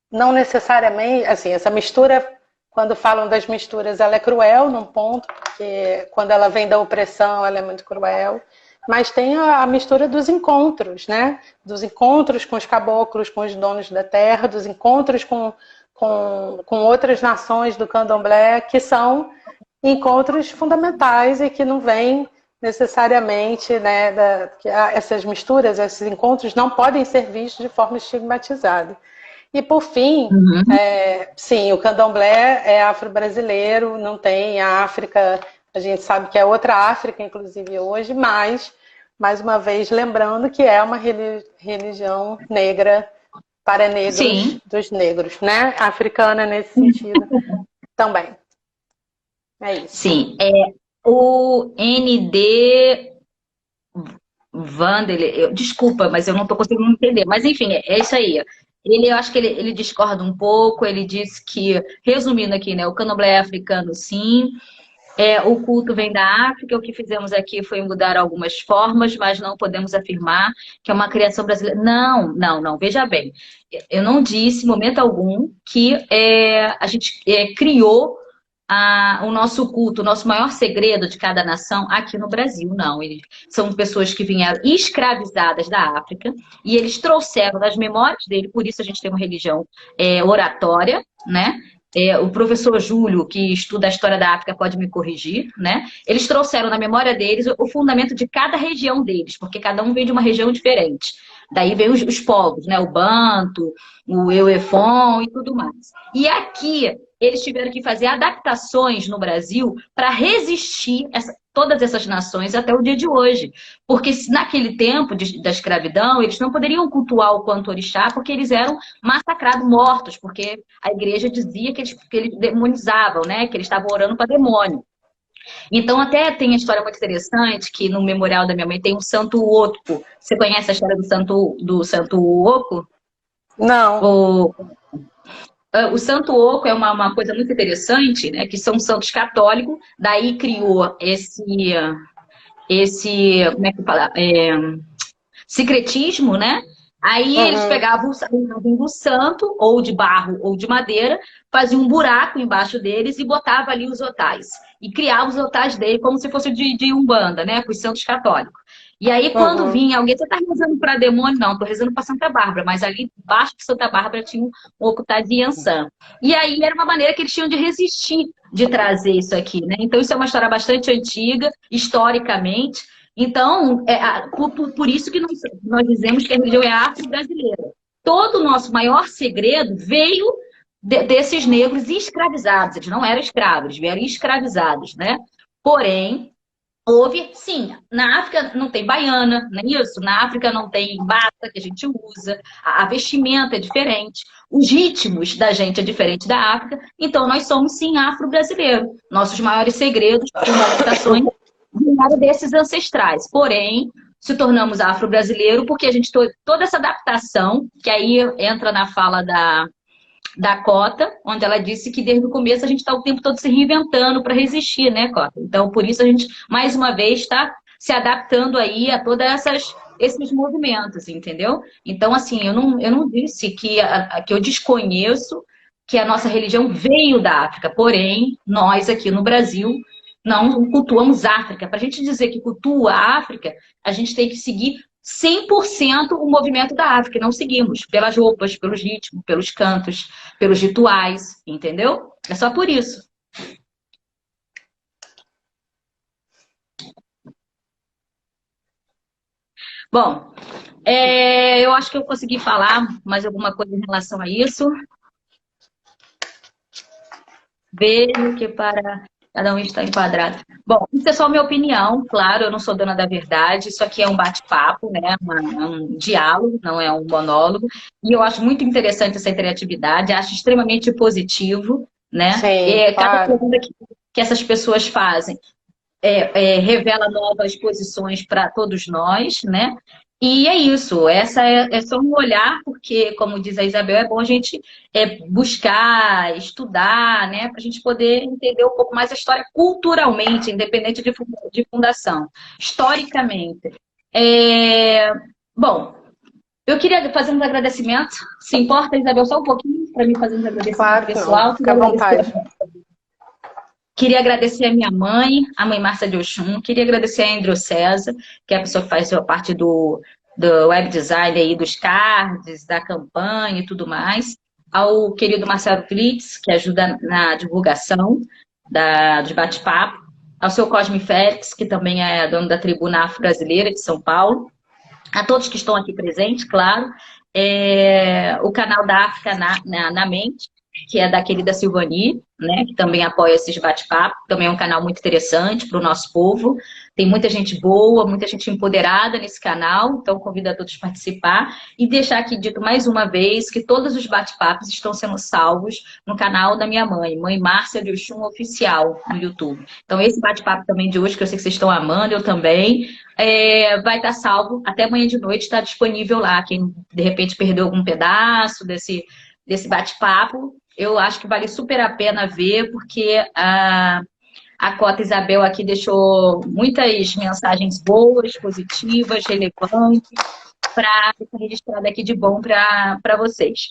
não necessariamente, assim, essa mistura, quando falam das misturas, ela é cruel num ponto, porque quando ela vem da opressão, ela é muito cruel. Mas tem a mistura dos encontros, né? Dos encontros com os caboclos, com os donos da terra, dos encontros com outras nações do candomblé, que são encontros fundamentais e que não vêm necessariamente, né? Essas misturas, esses encontros não podem ser vistos de forma estigmatizada. E, por fim, sim, o candomblé é afro-brasileiro, não tem a África. A gente sabe que é outra África, inclusive, hoje, mas, mais uma vez, lembrando que é uma religião negra para negros, Sim, dos negros, né? Africana nesse sentido também. É isso. sim. O ND Vanderlei, desculpa, mas eu não estou conseguindo entender. Mas enfim, é isso aí. Eu acho que ele discorda um pouco, ele diz que, resumindo aqui, né, o candomblé é africano, sim, o culto vem da África, o que fizemos aqui foi mudar algumas formas, mas não podemos afirmar que é uma criação brasileira. Não, não, não, veja bem, eu não disse em momento algum que a gente criou o nosso culto, o nosso maior segredo de cada nação aqui no Brasil, não. Eles são pessoas que vieram escravizadas da África e eles trouxeram das memórias dele, por isso a gente tem uma religião oratória, né? O professor Júlio, que estuda a história da África, pode me corrigir, né? Eles trouxeram na memória deles o fundamento de cada região deles, porque cada um vem de uma região diferente. Daí vem os povos, né? O Banto, o Euefon e tudo mais. E aqui eles tiveram que fazer adaptações no Brasil para resistir todas essas nações até o dia de hoje. Porque naquele tempo da escravidão, eles não poderiam cultuar o Quanto Orixá, porque eles eram massacrados, mortos, porque a igreja dizia que eles demonizavam, né? Que eles estavam orando para demônio. Então, até tem a história muito interessante, que no memorial da minha mãe tem um Santo Oco. Você conhece a história do Santo Oco? Não. O Santo Oco é uma coisa muito interessante, né? Que são santos católicos, daí criou como é que fala? Secretismo, né? Aí eles Uhum. pegavam o santo, ou de barro ou de madeira, faziam um buraco embaixo deles e botavam ali os otais. E criavam os otais dele como se fosse de Umbanda, né? Com os santos católicos. E aí, quando Uhum. vinha alguém, você tá rezando para demônio? Não, tô rezando para Santa Bárbara, mas ali embaixo de Santa Bárbara tinha um Ocutá de Yansan. E aí era uma maneira que eles tinham de resistir, de trazer isso aqui, né? Então, isso é uma história bastante antiga, historicamente. Então, por isso que nós dizemos que a religião é afro-brasileira. Todo o nosso maior segredo veio desses negros escravizados. Eles não eram escravos, eles vieram escravizados, né? Porém, houve, sim, na África não tem baiana, não é isso? Na África não tem bata que a gente usa, a vestimenta é diferente, os ritmos da gente é diferente da África, então nós somos, sim, afro-brasileiros. Nossos maiores segredos, as adaptações, vieram desses ancestrais. Porém, se tornamos afro-brasileiro porque a gente toda essa adaptação, que aí entra na fala da Cota, onde ela disse que desde o começo a gente está o tempo todo se reinventando para resistir, né, Cota? Então, por isso a gente, mais uma vez, está se adaptando aí a todos esses movimentos, entendeu? Então, assim, eu não disse que eu desconheço que a nossa religião veio da África, porém, nós aqui no Brasil não cultuamos a África. Para a gente dizer que cultua a África, a gente tem que seguir 100% o movimento da África. Não seguimos pelas roupas, pelos ritmos, pelos cantos, pelos rituais, entendeu? É só por isso. Bom, eu acho que eu consegui falar mais alguma coisa em relação a isso. Vejo que para cada um está enquadrado. Bom, isso é só minha opinião, claro, eu não sou dona da verdade, isso aqui é um bate-papo, né? Um diálogo, não é um monólogo. E eu acho muito interessante essa interatividade, acho extremamente positivo, né? Sim, Cada claro. pergunta que essas pessoas fazem revela novas posições para todos nós, né? E é isso, essa é só um olhar, porque, como diz a Isabel, é bom a gente buscar, estudar, né? Para a gente poder entender um pouco mais a história culturalmente, independente de fundação, historicamente. Bom, eu queria fazer uns agradecimentos. Se importa, Isabel, só um pouquinho para mim fazer uns agradecimentos Claro que não. pessoal. Fica à vontade. Queria agradecer a minha mãe, a mãe Márcia de Oxum. Queria agradecer a Andrew César, que é a pessoa que faz a parte do web design aí, dos cards, da campanha e tudo mais. Ao querido Marcelo Flitz, que ajuda na divulgação dos bate-papo. Ao seu Cosme Félix, que também é dono da Tribuna Afro-Brasileira de São Paulo. A todos que estão aqui presentes, claro. O canal da África na Mente, que é da querida Silvani, né, que também apoia esses bate-papos, também é um canal muito interessante para o nosso povo. Tem muita gente boa, muita gente empoderada nesse canal, então convido a todos a participar. E deixar aqui dito mais uma vez que todos os bate-papos estão sendo salvos no canal da minha mãe, Mãe Márcia de Oxum Oficial, no YouTube. Então esse bate-papo também de hoje, que eu sei que vocês estão amando, eu também, vai estar salvo até amanhã de noite, está disponível lá. Quem de repente perdeu algum pedaço desse bate-papo, eu acho que vale super a pena ver, porque a Cota Isabel aqui deixou muitas mensagens boas, positivas, relevantes, para ficar registrado aqui de bom para vocês.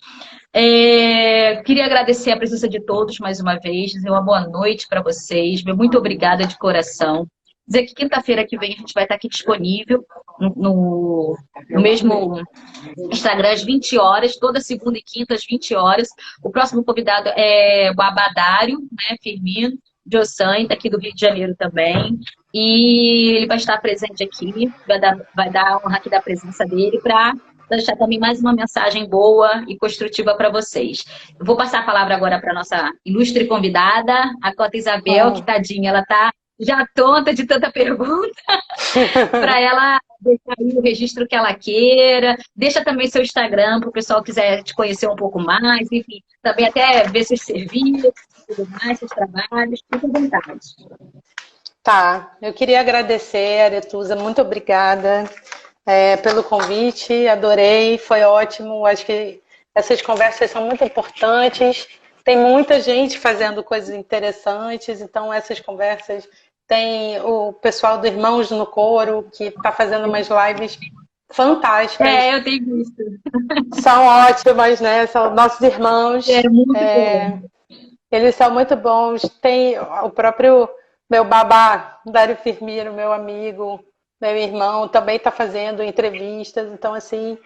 Queria agradecer a presença de todos mais uma vez, dizer uma boa noite para vocês, muito obrigada de coração. Dizer que quinta-feira que vem a gente vai estar aqui disponível no mesmo Instagram às 20 horas, toda segunda e quinta às 20 horas. O próximo convidado é o Abadário, né, Firmino, Jossan, daqui do Rio de Janeiro também. E ele vai estar presente aqui, vai dar a honra aqui da presença dele para deixar também mais uma mensagem boa e construtiva para vocês. Eu vou passar a palavra agora para a nossa ilustre convidada, a Cota Isabel, que tadinha, ela está já tonta de tanta pergunta, para ela deixar aí o registro que ela queira. Deixa também seu Instagram para o pessoal que quiser te conhecer um pouco mais, enfim, também até ver seus serviços, tudo mais, seus trabalhos, fique à vontade. Tá, eu queria agradecer, Aretusa, muito obrigada pelo convite, adorei, foi ótimo, acho que essas conversas são muito importantes, tem muita gente fazendo coisas interessantes, então essas conversas, tem o pessoal do Irmãos no Coro, que está fazendo umas lives fantásticas. Eu tenho visto. São ótimas, né? São nossos irmãos. Muito bom. Eles são muito bons. Tem o próprio meu babá, Dário Firmino, meu amigo, meu irmão, também está fazendo entrevistas. Então, assim,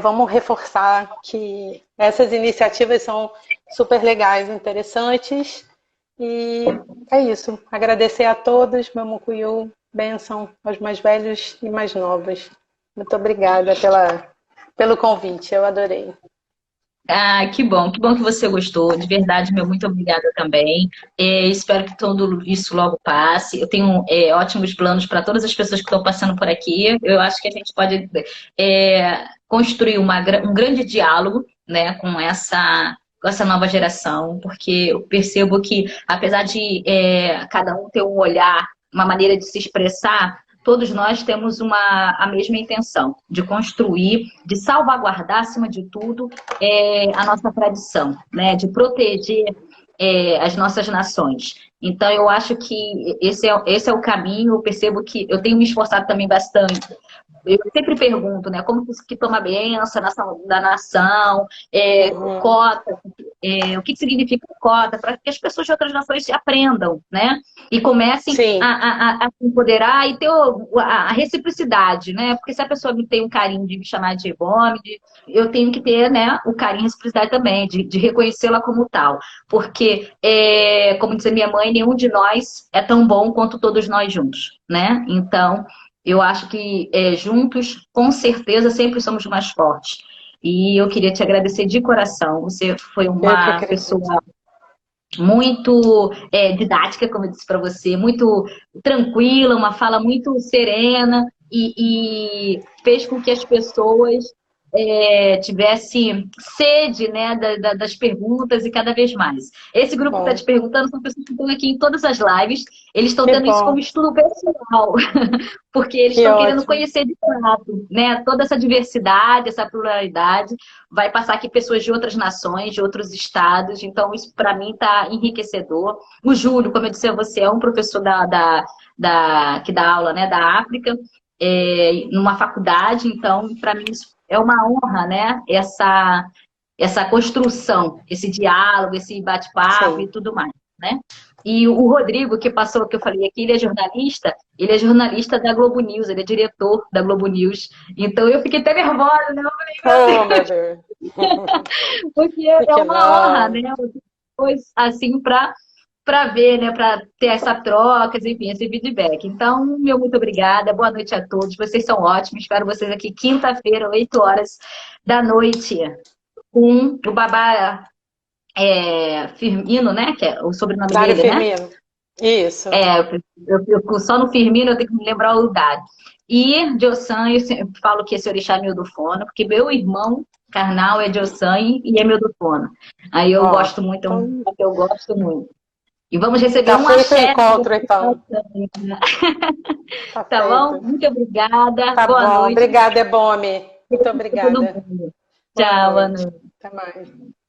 vamos reforçar que essas iniciativas são super legais, interessantes. E é isso. Agradecer a todos, meu Mucuyu, bênção aos mais velhos e mais novos. Muito obrigada pelo convite, eu adorei. Que bom que você gostou, de verdade, meu, muito obrigada também. Espero que tudo isso logo passe. Eu tenho ótimos planos para todas as pessoas que estão passando por aqui. Eu acho que a gente pode construir um grande diálogo, né, com essa nova geração, porque eu percebo que, apesar de cada um ter um olhar, uma maneira de se expressar, todos nós temos a mesma intenção, de construir, de salvaguardar, acima de tudo, a nossa tradição, né? De proteger as nossas nações. Então, eu acho que esse é o caminho. Eu percebo que eu tenho me esforçado também bastante. Eu sempre pergunto, né, como que toma a benção da nação, cota, o que significa cota, para que as pessoas de outras nações aprendam, né, e comecem a se empoderar e ter a reciprocidade, né, porque se a pessoa me tem um carinho de me chamar de Ebome, eu tenho que ter, né, o carinho e a reciprocidade também, de reconhecê-la como tal, porque, como dizia minha mãe, nenhum de nós é tão bom quanto todos nós juntos, né, então eu acho que juntos, com certeza, sempre somos mais fortes. E eu queria te agradecer de coração. Você foi uma pessoa muito didática, como eu disse para você, muito tranquila, uma fala muito serena e fez com que as pessoas tivesse sede, né, das perguntas e cada vez mais. Esse grupo que está te perguntando são pessoas que estão aqui em todas as lives, eles estão tendo isso como estudo pessoal, porque eles estão querendo conhecer de fato, né, toda essa diversidade, essa pluralidade. Vai passar aqui pessoas de outras nações, de outros estados, então isso para mim está enriquecedor. O Júlio, como eu disse a você, é um professor que dá aula, né, da África, numa faculdade, então para mim isso é uma honra, né? Essa construção, esse diálogo, esse bate-papo e tudo mais, né? E o Rodrigo, que passou, que eu falei aqui, ele é jornalista da Globo News, ele é diretor da Globo News. Então eu fiquei até nervosa, né? Eu falei, meu Deus! Porque é uma honra, né? Depois, assim, para ver, né, para ter essa troca, enfim, esse feedback. Então, meu muito obrigada, boa noite a todos, vocês são ótimos, espero vocês aqui quinta-feira, 8 horas da noite, com o Babá Firmino, né? Que é o sobrenome Dário dele, né? Firmino. Isso. Só no Firmino eu tenho que me lembrar o Dário. E Diosan, eu sempre falo que esse orixá é meu do fono, porque meu irmão carnal é Diosan e é meu do fono. Aí eu Ó, gosto muito, é um então orixá que eu gosto muito. E vamos receber tá um feito o axé encontro, então. também, Tá tá bom? feito. Muito obrigada. Tá Boa bom. noite Obrigada, Ebome. Muito pra todo obrigada. mundo. Boa Tchau, boa noite. noite. Até mais.